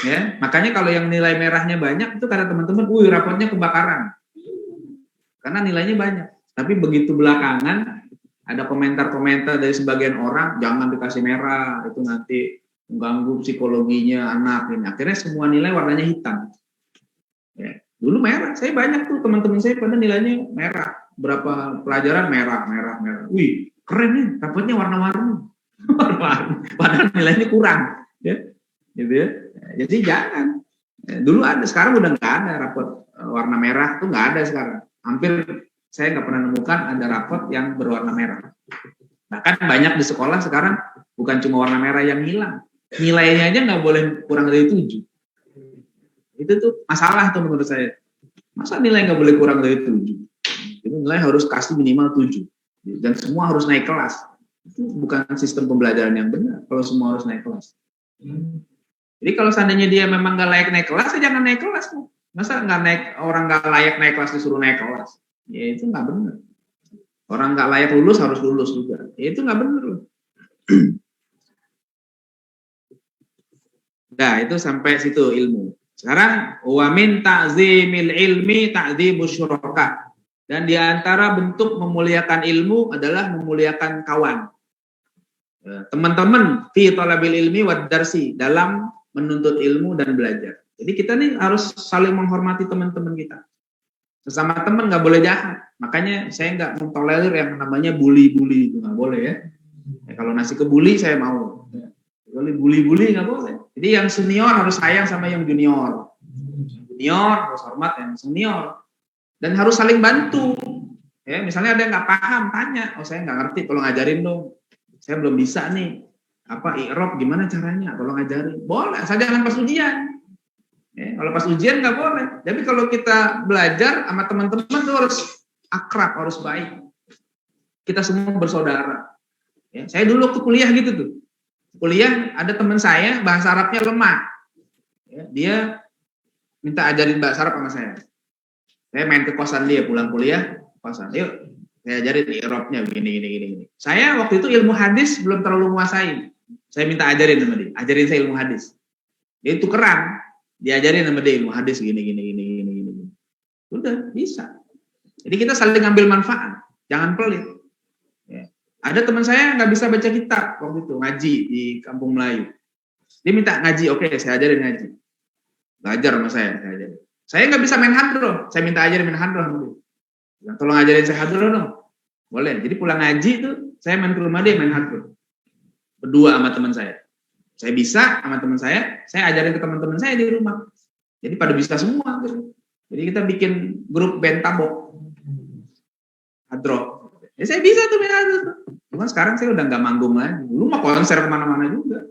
ya makanya kalau yang nilai merahnya banyak itu kata teman-teman, rapotnya kebakaran, karena nilainya banyak. Tapi begitu belakangan ada komentar-komentar dari sebagian orang, jangan dikasih merah, itu nanti mengganggu psikologinya anak ini. Akhirnya semua nilai warnanya hitam. Ya. Dulu merah, saya banyak tuh teman-teman saya pada nilainya merah. Berapa pelajaran merah. Wih, keren nih, rapotnya warna-warni. Padahal nilainya kurang, ya, gitu ya. Jadi jangan. Dulu ada, sekarang udah nggak ada rapot warna merah, tuh nggak ada sekarang. Hampir saya nggak pernah nemukan ada rapot yang berwarna merah. Bahkan banyak di sekolah sekarang bukan cuma warna merah yang hilang, nilainya aja nggak boleh kurang dari 7. Itu tuh masalah tuh menurut saya. Masa nilai nggak boleh kurang dari 7? Jadi nilai harus kasih minimal 7. Dan semua harus naik kelas. Itu bukan sistem pembelajaran yang benar kalau semua harus naik kelas. Jadi kalau seandainya dia memang nggak layak naik kelas, ya jangan naik kelas. Masa orang nggak layak naik kelas disuruh naik kelas? Ya itu nggak benar. Orang nggak layak lulus harus lulus juga. Ya itu nggak benar. Nah itu sampai situ ilmu. Sekarang wa min ta'zimil ilmi ta'dzimus syuraka. Dan di antara bentuk memuliakan ilmu adalah memuliakan kawan. Teman-teman fi talabil ilmi wad darsi, dalam menuntut ilmu dan belajar. Jadi kita nih harus saling menghormati teman-teman kita. Sesama teman nggak boleh jahat. Makanya saya nggak mentolerir yang namanya bully-bully, itu nggak boleh ya. Kalau nasi kebuli saya mau. Kalau bully-bully nggak boleh. Jadi yang senior harus sayang sama yang junior. Junior harus hormat yang senior. Dan harus saling bantu. Ya, misalnya ada yang nggak paham, tanya. Oh saya nggak ngerti, tolong ajarin dong. Saya belum bisa nih. I'rab gimana caranya? Tolong ajarin. Boleh, asal jangan pas ujian. Ya, kalau pas ujian nggak boleh. Tapi kalau kita belajar sama teman-teman tuh harus akrab, harus baik. Kita semua bersaudara. Ya, saya dulu waktu kuliah gitu tuh. Kuliah ada teman saya bahasa Arabnya lemah. Ya, dia minta ajarin bahasa Arab sama saya. Saya main ke kosan dia pulang kuliah, kosan. Yuk, saya ajarin i'rabnya gini. Saya waktu itu ilmu hadis belum terlalu menguasai. Saya minta ajarin sama dia, ajarin saya ilmu hadis. Dia tukeran, diajarin sama dia ilmu hadis gini. Udah bisa. Jadi kita saling ambil manfaat, jangan pelit. Ya. Ada teman saya nggak bisa baca kitab waktu itu ngaji di Kampung Melayu. Dia minta ngaji, oke, saya ajarin ngaji. Belajar sama saya ajarin. Saya nggak bisa main hadroh, saya minta ajarin main hadroh. Tolong ajarin saya hadroh dong. Boleh. Jadi pulang ngaji itu saya main ke rumah dia main hadroh. Berdua sama teman saya. Saya bisa sama teman saya ajarin ke teman-teman saya di rumah. Jadi pada bisa semua. Gitu. Jadi kita bikin grup band tabok. Hadroh. Ya saya bisa tuh main hadroh. Cuma sekarang saya udah nggak manggung lagi. Dulu mah konser kemana-mana juga.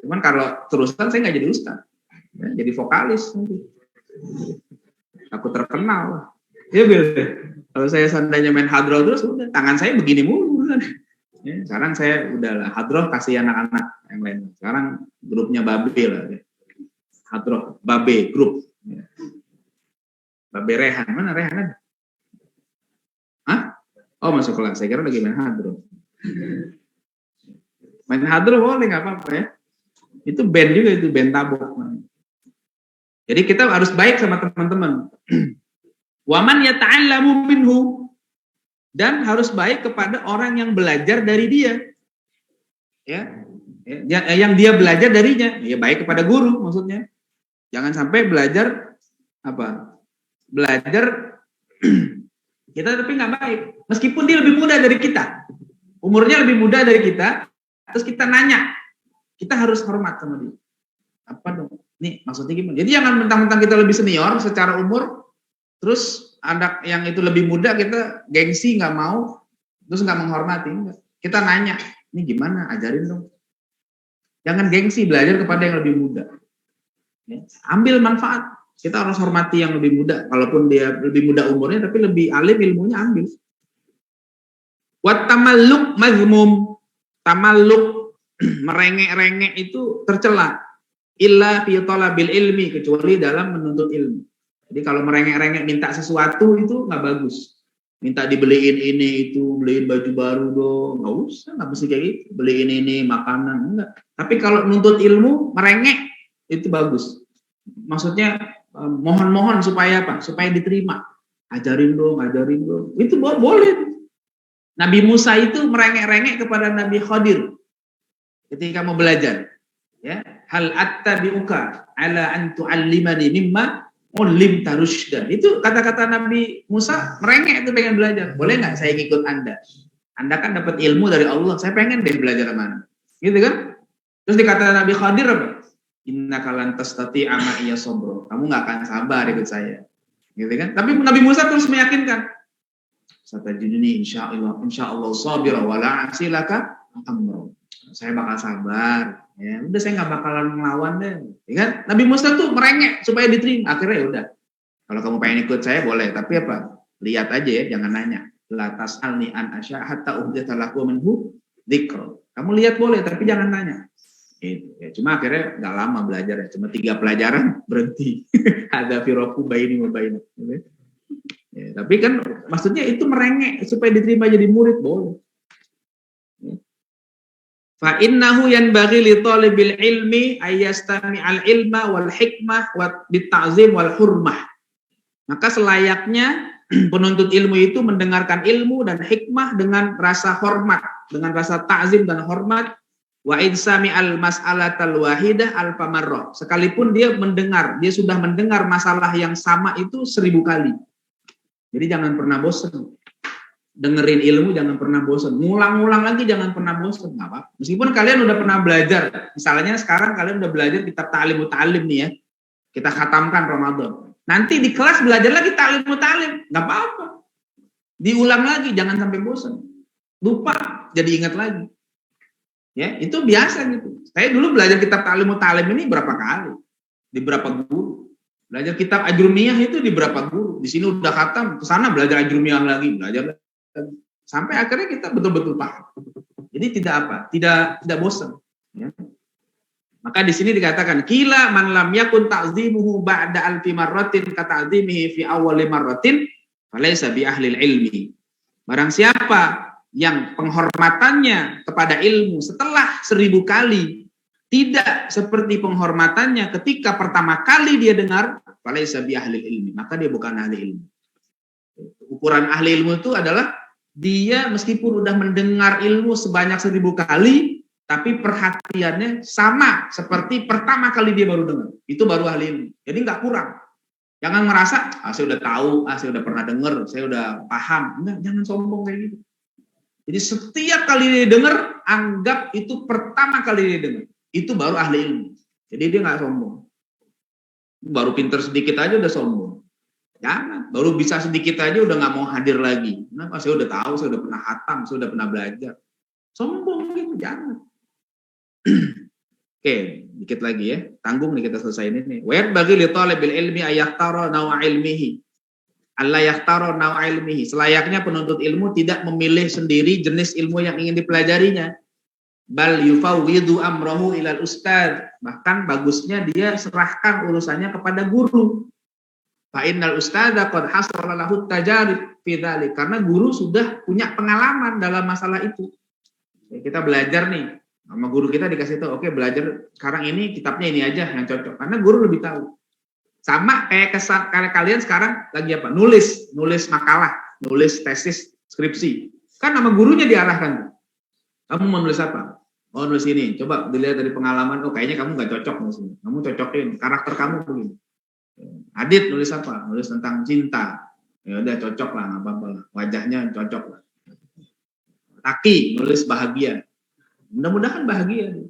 Cuman kalau terusan saya nggak jadi ustaz. Ya, jadi vokalis. Aku terkenal. Ya bener. Kalau saya seandainya main hadroh terus, udah tangan saya begini mulu. Ya, sekarang saya udah hadroh kasih anak-anak yang lain. Sekarang grupnya Babe lah. Ya. Hadroh Babe grup. Ya. Babe Rehan, mana Rehan ada? Hah? Oh masuk kelas. Saya kira lagi main hadroh. Main hadroh boleh nggak apa-apa ya. Itu band juga, itu band tabok. Jadi kita harus baik sama teman-teman. Waman yata'allamu minhu, dan harus baik kepada orang yang belajar dari dia. Ya. Yang dia belajar darinya, ya baik kepada guru maksudnya. Jangan sampai belajar belajar kita tapi nggak baik. Meskipun dia lebih muda dari kita, umurnya lebih muda dari kita, terus kita nanya, kita harus hormat sama dia. Apa dong? Nih maksudnya gimana? Jadi jangan mentang-mentang kita lebih senior secara umur, terus anak yang itu lebih muda kita gengsi nggak mau, terus nggak menghormati. Enggak. Kita nanya, ini gimana? Ajarin dong. Jangan gengsi belajar kepada yang lebih muda. Ya. Ambil manfaat. Kita harus hormati yang lebih muda. Kalaupun dia lebih muda umurnya, tapi lebih alim ilmunya, ambil. Wat tamalluk mazmum. Tamalluk, merengek-rengek itu tercela. Illa fi talabil ilmi, kecuali dalam menuntut ilmu. Jadi kalau merengek-rengek minta sesuatu itu nggak bagus. Minta dibeliin ini itu, beliin baju baru dong, nggak usah, nggak mesti kayak gitu. Beliin ini makanan, enggak. Tapi kalau nuntut ilmu merengek itu bagus. Maksudnya mohon-mohon supaya apa? Supaya diterima. Ajarin dong. Itu boleh. Nabi Musa itu merengek-rengek kepada Nabi Khadir ketika mau belajar. Ya, hal attabi'uka ala an tu'allimani mimma ulimta rusyda. Itu kata-kata Nabi Musa merengek itu pengen belajar. Boleh nggak saya ikut Anda? Anda kan dapat ilmu dari Allah. Saya pengen deh belajar sama Anda. Gitu kan? Terus dikata Nabi Khadir apa? Innaka lan tastati'a ma'iya sabra. Kamu nggak akan sabar ikut saya. Gitu kan? Tapi Nabi Musa terus meyakinkan. Satajiduni insyaallah sabira wa la asilaka amra. Saya bakal sabar. Ya, udah saya nggak bakalan melawan deh. Ya kan? Nabi Musa tuh merengek supaya diterima. Akhirnya ya udah. Kalau kamu pengen ikut saya boleh, tapi apa? Lihat aja ya, jangan nanya. La tas'alni an asya hatta uhdita lakum minhu dzikra. Kamu lihat boleh, tapi jangan nanya. Gitu. Ya, cuma akhirnya nggak lama belajar ya, cuma 3 pelajaran berhenti. Ada firoku baini wa baina. Ya, tapi kan maksudnya itu merengek supaya diterima jadi murid boleh. Fa innahu yanbaghi li talibil ilmi ayyastami'al ilma wal hikmah wa bitta'zim wal hurmah. Maka selayaknya penuntut ilmu itu mendengarkan ilmu dan hikmah dengan rasa hormat, dengan rasa ta'zim dan hormat. Wa insami'al mas'alatal wahidah alfa marrah. Sekalipun dia sudah mendengar masalah yang sama itu 1000 kali. Jadi jangan pernah bosan. Dengerin ilmu jangan pernah bosan. Ngulang-ngulang lagi jangan pernah bosan. Nggak apa. Meskipun kalian udah pernah belajar. Misalnya sekarang kalian udah belajar kitab Ta'lim Muta'allim nih ya. Kita khatamkan Ramadan. Nanti di kelas belajar lagi Ta'lim Muta'allim. Nggak apa-apa. Diulang lagi, jangan sampai bosan. Lupa, jadi ingat lagi. Ya, itu biasa gitu. Saya dulu belajar kitab Ta'lim Muta'allim ini berapa kali? Di berapa guru. Belajar kitab Ajrumiyah itu di berapa guru. Di sini udah khatam, ke sana belajar Ajrumiyah lagi, belajar sampai akhirnya kita betul-betul paham. Jadi tidak bosan. Ya. Maka di sini dikatakan kila man lam yakun ta'zimuhu ba'da alfi marratin ka ta'zimihi fi awwali marratin falaysa bi ahlil ilmi. Barang siapa yang penghormatannya kepada ilmu setelah 1000 kali tidak seperti penghormatannya ketika pertama kali dia dengar, falaysa bi ahlil ilmi, maka dia bukan ahli ilmu. Ukuran ahli ilmu itu adalah dia meskipun udah mendengar ilmu sebanyak 1000 kali, tapi perhatiannya sama seperti pertama kali dia baru dengar. Itu baru ahli ilmu. Jadi nggak kurang. Jangan merasa, saya udah tahu, saya udah pernah dengar, saya udah paham. Enggak, jangan sombong kayak gitu. Jadi setiap kali dia dengar, anggap itu pertama kali dia dengar. Itu baru ahli ilmu. Jadi dia nggak sombong. Baru pinter sedikit aja udah sombong. Jangan, baru bisa sedikit aja udah nggak mau hadir lagi. Kenapa? Saya udah tahu, saya udah pernah khatam, saya udah pernah belajar. Sombong gitu, jangan. Oke, dikit lagi ya. Tanggung nih kita selesai ini. Wa bagi li talibil ilmi ayahtara naw'a ilmihi. Allah yahtara naw'a ilmihi. Selayaknya penuntut ilmu tidak memilih sendiri jenis ilmu yang ingin dipelajarinya. Bal yufawwidu amrahu ilal ustaz. Bahkan bagusnya dia serahkan urusannya kepada guru. Fa innal ustadza qad hasala lahu tajarib fi dzalik. Karena guru sudah punya pengalaman dalam masalah itu. Kita belajar nih, sama guru kita dikasih tahu, oke, belajar sekarang ini kitabnya ini aja yang cocok. Karena guru lebih tahu. Sama kayak kalian sekarang lagi apa? Nulis makalah, nulis tesis, skripsi. Kan sama gurunya diarahkan. Kamu mau nulis apa? Oh nulis ini, coba dilihat dari pengalaman, oh kayaknya kamu nggak cocok nulis ini. Kamu cocokin karakter kamu begini. Adit nulis apa? Nulis tentang cinta. Ya udah cocok lah, nggak apa-apa lah. Wajahnya cocok lah. Taki nulis bahagia. Mudah-mudahan bahagia.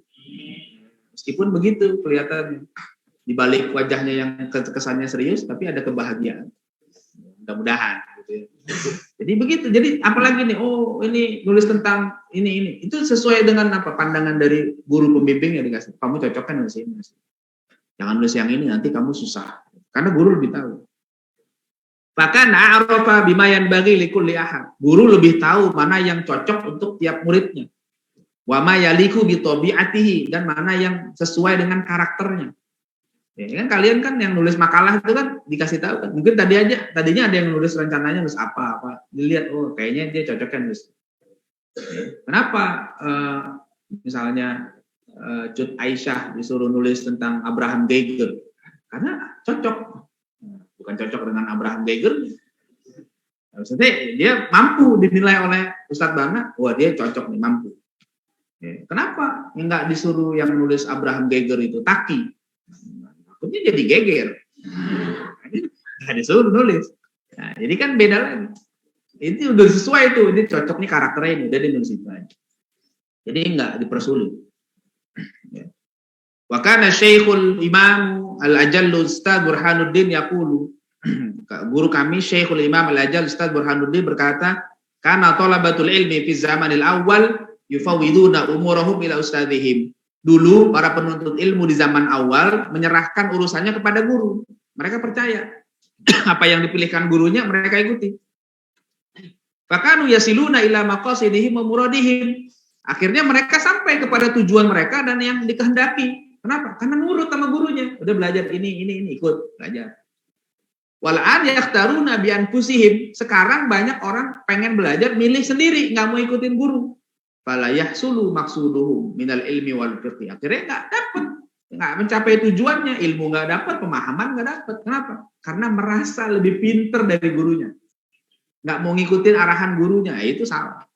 Meskipun begitu kelihatannya. Di balik wajahnya yang kesannya serius, tapi ada kebahagiaan. Mudah-mudahan. Gitu ya. Jadi begitu. Jadi apalagi nih, oh ini nulis tentang ini. Itu sesuai dengan apa pandangan dari guru pembimbing yang dikasih. Kamu cocok kan nulis ini. Jangan nulis yang ini, nanti kamu susah. Karena guru lebih tahu. Bahkan a'rafa bima yanbaghi likulli ahad. Guru lebih tahu mana yang cocok untuk tiap muridnya. Wa ma yaliku bi tabi'atihi, dan mana yang sesuai dengan karakternya. Ya kan kalian kan yang nulis makalah itu kan dikasih tahu kan. Mungkin tadinya ada yang nulis rencananya nulis apa. Dilihat oh kayaknya dia cocok kan nulis. Kenapa misalnya Cut Aisyah disuruh nulis tentang Abraham Geiger? Karena cocok. Bukan cocok dengan Abraham Geiger. Maksudnya dia mampu dinilai oleh Ustadz Bana, wah dia cocok nih, mampu. Kenapa nggak disuruh yang nulis Abraham Geiger itu Taki? Takutnya jadi geger. Nggak disuruh nulis. Nah, jadi kan beda lagi. Itu udah sesuai tuh, ini cocok nih karakternya ini, udah dia nulis itu aja. Jadi nggak dipersulit. Wa kana Syekhul Imam Al-Ajallu Ustaz Burhanuddin yaqulu. Guru kami Syekhul Imam Al-Ajall Ustaz Burhanuddin berkata, kana talabatul ilmi fi zamanil awal yufawwiduna umurahum ila ustadzihim. Dulu para penuntut ilmu di zaman awal menyerahkan urusannya kepada guru. Mereka percaya apa yang dipilihkan gurunya mereka ikuti. Fakanu yasiluna ila maqasidihim wa muradihim. Akhirnya mereka sampai kepada tujuan mereka dan yang dikehendaki. Kenapa? Karena nurut sama gurunya. Udah belajar ini ikut belajar. Wal'an yakhtaruna bi anfusihim. Sekarang banyak orang pengen belajar milih sendiri, nggak mau ikutin guru. Fala yahsulu maqsuduhum minal ilmi wal fiqh. Akhirnya nggak mencapai tujuannya, ilmu nggak dapat, pemahaman nggak dapat. Kenapa? Karena merasa lebih pinter dari gurunya. Nggak mau ngikutin arahan gurunya, itu salah.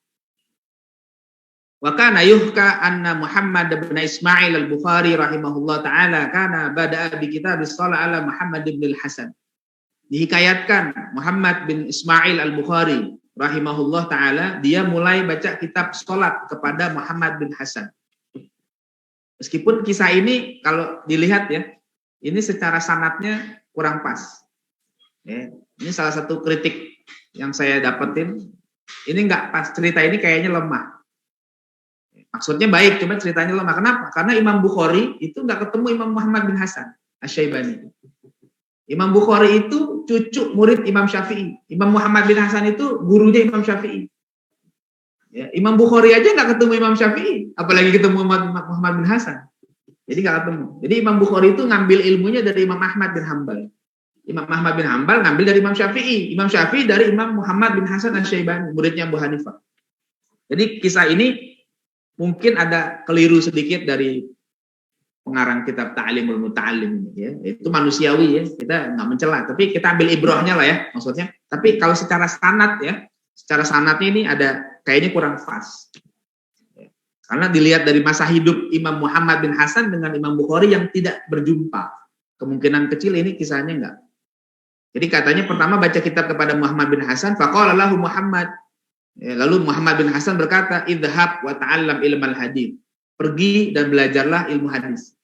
Wa kana yuhka anna Muhammad bin Ismail al-Bukhari rahimahullah taala kana bada'a bi kitabis shalah ala Muhammad bin al-Hasan. Dihikayatkan Muhammad bin Ismail al-Bukhari rahimahullah ta'ala, dia mulai baca kitab sholat kepada Muhammad bin Hasan. Meskipun kisah ini kalau dilihat ya, ini secara sanadnya kurang pas. Ya, ini salah satu kritik yang saya dapetin, ini nggak pas, cerita ini kayaknya lemah. Maksudnya baik, cuma ceritanya lemah. Kenapa? Karena Imam Bukhari itu nggak ketemu Imam Muhammad bin Hasan Asy-Syaibani. Imam Bukhari itu cucu murid Imam Syafi'i. Imam Muhammad bin Hasan itu gurunya Imam Syafi'i. Ya, Imam Bukhari aja nggak ketemu Imam Syafi'i, apalagi ketemu Muhammad bin Hasan. Jadi nggak ketemu. Jadi Imam Bukhari itu ngambil ilmunya dari Imam Ahmad bin Hambal. Imam Ahmad bin Hambal ngambil dari Imam Syafi'i. Imam Syafi'i dari Imam Muhammad bin Hasan Asy-Syaibani, muridnya Abu Hanifah. Jadi kisah ini mungkin ada keliru sedikit dari pengarang kitab Ta'limul Muta'allim ya. Itu manusiawi ya, kita nggak mencela, tapi kita ambil ibrahnya lah ya maksudnya. Tapi kalau secara sanad ya, secara sanadnya ini ada kayaknya kurang pas. Ya. Karena dilihat dari masa hidup Imam Muhammad bin Hasan dengan Imam Bukhari yang tidak berjumpa. Kemungkinan kecil ini kisahnya enggak. Jadi katanya pertama baca kitab kepada Muhammad bin Hasan, faqala lahu Muhammad. Ya, lalu Muhammad bin Hasan berkata, "Idhhab wa ta'allam ilmal hadits." Pergi dan belajarlah ilmu hadis.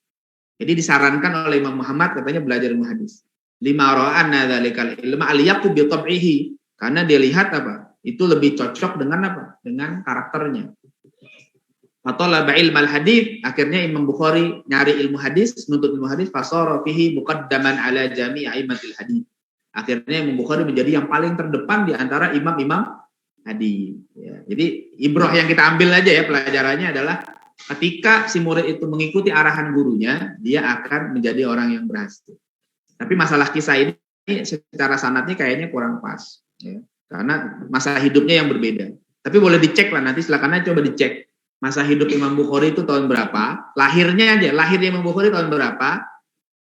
Jadi disarankan oleh Imam Muhammad katanya belajar ilmu hadis. Lima ra'anna dzalikal ilma aliyaqu bi tab'ihi, karena dia lihat apa? Itu lebih cocok dengan apa? Dengan karakternya. Fatalaba ilmal hadits, akhirnya Imam Bukhari nyari ilmu hadis, nuntut ilmu hadis, fasara fihi muqaddaman ala jami'i aimatil hadits. Akhirnya Imam Bukhari menjadi yang paling terdepan di antara imam-imam hadis. Ya, jadi ibrah yang kita ambil aja ya pelajarannya adalah ketika si murid itu mengikuti arahan gurunya, dia akan menjadi orang yang berhasil. Tapi masalah kisah ini secara sanadnya kayaknya kurang pas, ya. Karena masa hidupnya yang berbeda. Tapi boleh dicek lah nanti, silakan aja coba dicek masa hidup Imam Bukhari itu tahun berapa, lahirnya aja, lahirnya Imam Bukhari tahun berapa,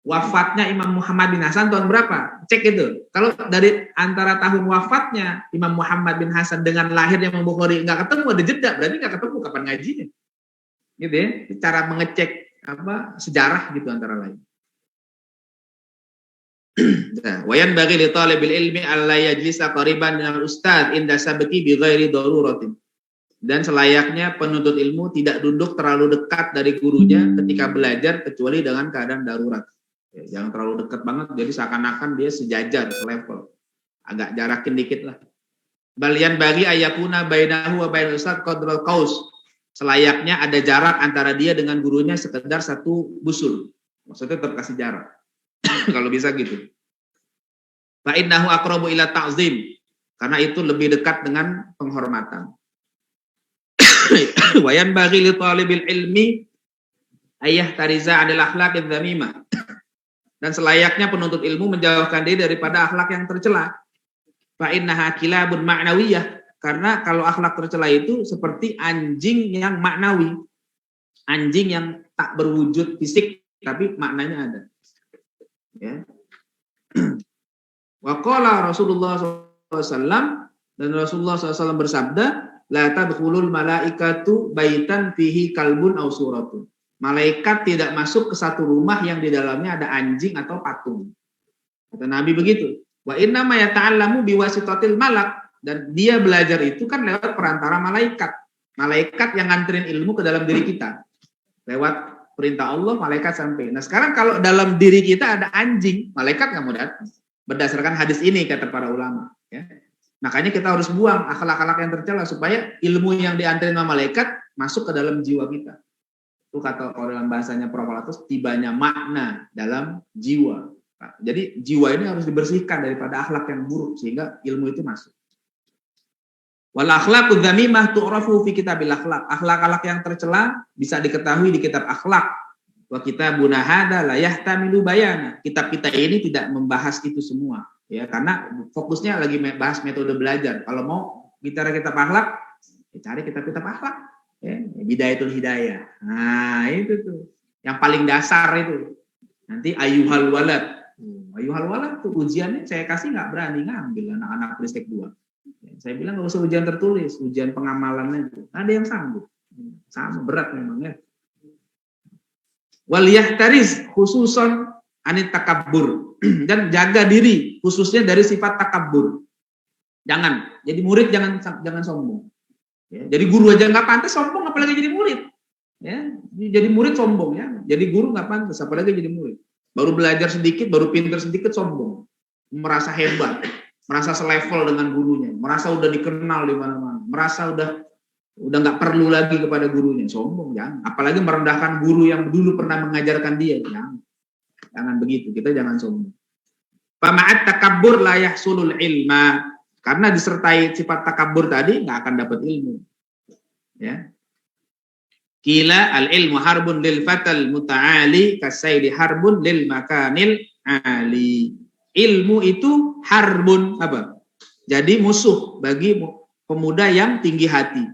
wafatnya Imam Muhammad bin Hasan tahun berapa, cek itu. Kalau dari antara tahun wafatnya Imam Muhammad bin Hasan dengan lahirnya Imam Bukhari nggak ketemu, ada jeda, berarti nggak ketemu kapan ngajinya. Gitu ya, cara mengecek sejarah gitu antara lain. Wayan bagi li talibil ilmi alla yajlisa qariban minal ustaz inda sabqi bi ghairi daruratin. Dan selayaknya penuntut ilmu tidak duduk terlalu dekat dari gurunya ketika belajar kecuali dengan keadaan darurat. Ya, jangan terlalu dekat banget jadi seakan-akan dia sejajar, selevel. Agak jarakin dikit lah. Balian bagi ayakuna bainahu wa bainal ustaz qadral qaus. Selayaknya ada jarak antara dia dengan gurunya sekedar satu busul. Maksudnya tetap kasih jarak. Kalau bisa gitu. Fa innahu aqrabu ila ta'zim. Karena itu lebih dekat dengan penghormatan. Wayan bagi li talibil ilmi ayah tariza anil akhlaqidz dzamimah. Dan selayaknya penuntut ilmu menjauhkan diri daripada akhlak yang tercela. Fa innaha kilabun ma'nawiyah. Karena kalau akhlak tercela itu seperti anjing yang maknawi. Anjing yang tak berwujud fisik tapi maknanya ada. Ya. Wa qala Rasulullah SAW, dan Rasulullah SAW bersabda, la tadkhulul malaikatu baitan fihi kalbun aw suratun. Malaikat tidak masuk ke satu rumah yang di dalamnya ada anjing atau patung. Kata Nabi begitu. Wa inna ma yata'allamu biwasitatil malak, dan dia belajar itu kan lewat perantara malaikat. Malaikat yang nganterin ilmu ke dalam diri kita. Lewat perintah Allah, malaikat sampai. Nah sekarang kalau dalam diri kita ada anjing, malaikat nggak mau datang. Berdasarkan hadis ini kata para ulama. Ya. Makanya kita harus buang akhlak-akhlak yang tercela supaya ilmu yang diantarin sama malaikat masuk ke dalam jiwa kita. Itu kata kalau dalam bahasanya Prof. Tibanya makna dalam jiwa. Nah, jadi jiwa ini harus dibersihkan daripada akhlak yang buruk sehingga ilmu itu masuk. Wal akhlaqudz dzamimah tu'rafu fi kitabil akhlaq. Akhlak-akhlak yang tercela bisa diketahui di kitab akhlak. Wa kitabuna hadza la yahtamilu bayana. Kitab kita ini tidak membahas itu semua, ya, karena fokusnya lagi bahas metode belajar. Kalau mau bicara kitab akhlak, ya cari kitab-kitab akhlak, ya, Bidayatul Hidayah. Nah, itu tuh. Yang paling dasar itu. Nanti ayuhal walad. Ayuhal walad tuh ujiannya saya kasih nggak berani ngambil anak-anak Ristek 2. Saya bilang nggak usah ujian tertulis, ujian pengamalannya itu. Ada yang sanggup. Sama berat memang ya. Wal yahtariz khususon anit takabbur, dan jaga diri khususnya dari sifat takabbur. Jangan, jadi murid jangan sombong. Ya, jadi guru aja nggak pantas sombong, apalagi jadi murid. Ya, jadi murid sombong ya, jadi guru nggak pantas, apalagi jadi murid. Baru belajar sedikit, baru pintar sedikit sombong, merasa hebat, merasa selevel dengan gurunya, merasa udah dikenal di mana-mana, merasa udah nggak perlu lagi kepada gurunya, sombong jangan. Apalagi merendahkan guru yang dulu pernah mengajarkan dia, jangan begitu, kita jangan sombong. Pama'at takabbur la yahsulul ilma, karena disertai sifat takabbur tadi nggak akan dapat ilmu. Ya. Kila al ilmu harbun lil fatal muta'ali kasaidi harbun lil makanil ali. Ilmu itu harbun apa? Jadi musuh bagi pemuda yang tinggi hati.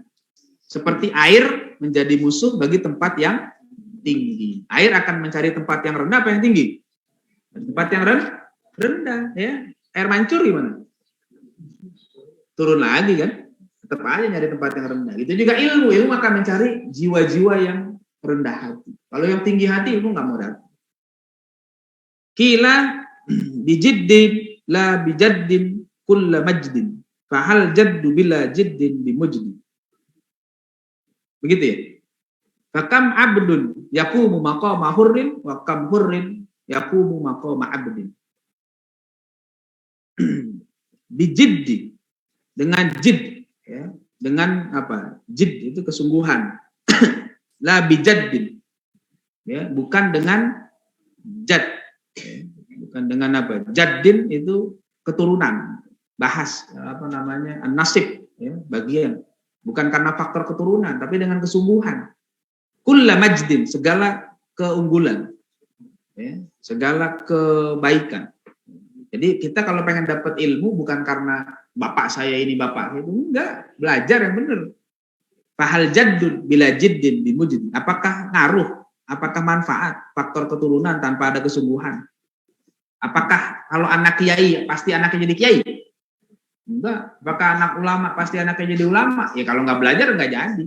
Seperti air menjadi musuh bagi tempat yang tinggi. Air akan mencari tempat yang rendah apa yang tinggi? Tempat yang rendah, ya. Air mancur gimana? Turun lagi kan? Tetap aja nyari tempat yang rendah. Itu juga ilmu akan mencari jiwa-jiwa yang rendah hati. Kalau yang tinggi hati ilmu nggak mau datang. Kila bijiddin la bijaddin kulla majdin. Fahal jaddu bila jiddin bimujdin. Begitu ya. Fakam abdun yaqumu maqama hurrin wa kam hurrin yaqumu maqama abdin. Bijiddi, dengan jid, ya, dengan apa? Jid itu kesungguhan. La bijaddin. Ya, bukan dengan jad. Ya, bukan dengan apa? Jaddin itu keturunan. Bahas apa namanya? Nasib, ya, bagian. Bukan karena faktor keturunan, tapi dengan kesungguhan. Kulla majdin, segala keunggulan, ya, segala kebaikan. Jadi kita kalau pengen dapat ilmu bukan karena bapak saya ini bapak itu, enggak, belajar yang benar. Fahal jaddun bila jiddin bimujdin. Apakah ngaruh? Apakah manfaat faktor keturunan tanpa ada kesungguhan? Apakah kalau anak kiai pasti anaknya jadi kiai? Enggak. Apakah anak ulama pasti anaknya jadi ulama? Ya kalau nggak belajar nggak jadi.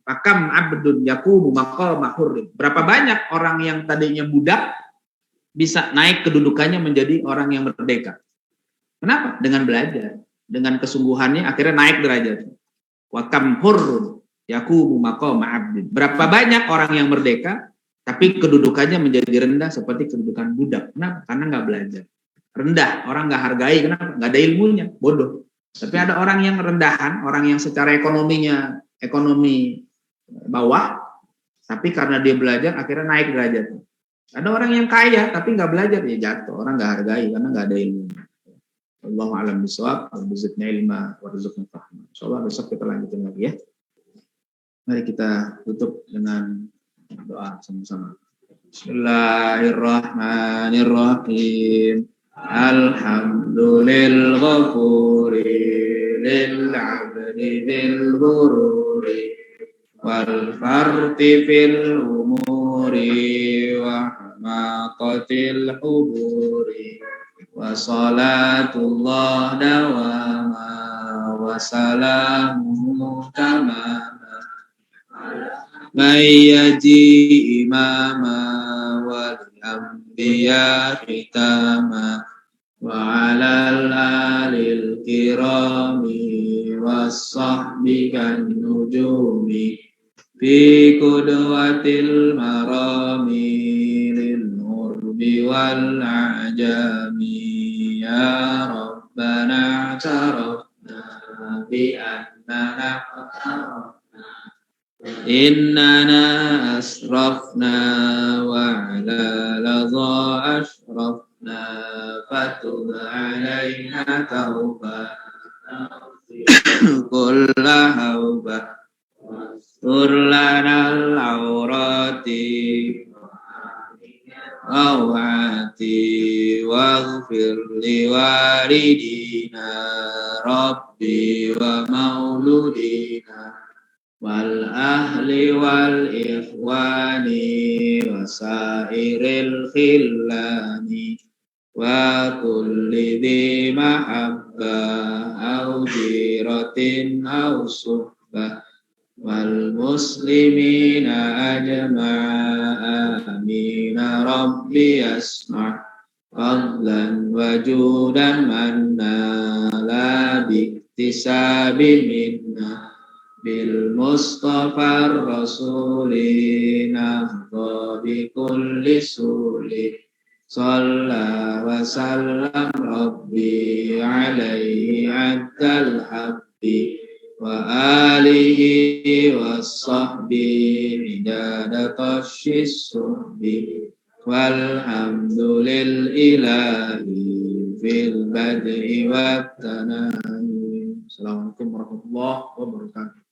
Fakam abdun yaqumu maqama hurrin. Berapa banyak orang yang tadinya budak bisa naik kedudukannya menjadi orang yang merdeka. Kenapa? Dengan belajar, dengan kesungguhannya akhirnya naik derajat. Wa kam hurrun yaqumu maqama abdin. Berapa banyak orang yang merdeka tapi kedudukannya menjadi rendah seperti kedudukan budak. Kenapa? Karena nggak belajar. Rendah, orang nggak hargai. Kenapa? Nggak ada ilmunya, bodoh. Tapi ada orang yang rendahan, orang yang secara ekonominya ekonomi bawah, tapi karena dia belajar akhirnya naik derajatnya. Ada orang yang kaya tapi nggak belajar, ya jatuh, orang nggak hargai karena nggak ada ilmu. Wallahu a'lam bishawab, warzuqna ilma warzuqna fahma. Insyaallah besok kita lanjutin lagi ya. Mari kita tutup dengan doa sama-sama. Bismillahirrahmanirrahim. Alhamdulillah ghafuri lil 'abdi bil ghururi wal farti fil umuri wa maqatil huburi wa salatullah dawama wa salamuhu tamama mayyaji imama wal anbiya khitama wa alal alil kirami was sahbi kan nujumi fi qudwatil marami lil urbi wal ajami ya rabbana tarafna bi annana innana asrafna wa ala ladha ashrafna fatub alaina tauba kulla hauba turlana al-awrati awati waghfir liwalidina rabbi wa mauludina wal ahli wal ikhwani wa sairil khillani wa kulli dhi mahabba au jiratin au suhbah wal muslimina ajma'a amina rabbi asma' fadlan wa judan manna la biktisabi minna bil mustafa rasulina bi kulli suli salla wa sallam rabbi alaihi addal habbi wa alihi wa sahbihi midada tashis suhbi walhamdulil ilahi fil bad'i wa tanami. Assalamualaikum warahmatullahi wabarakatuh.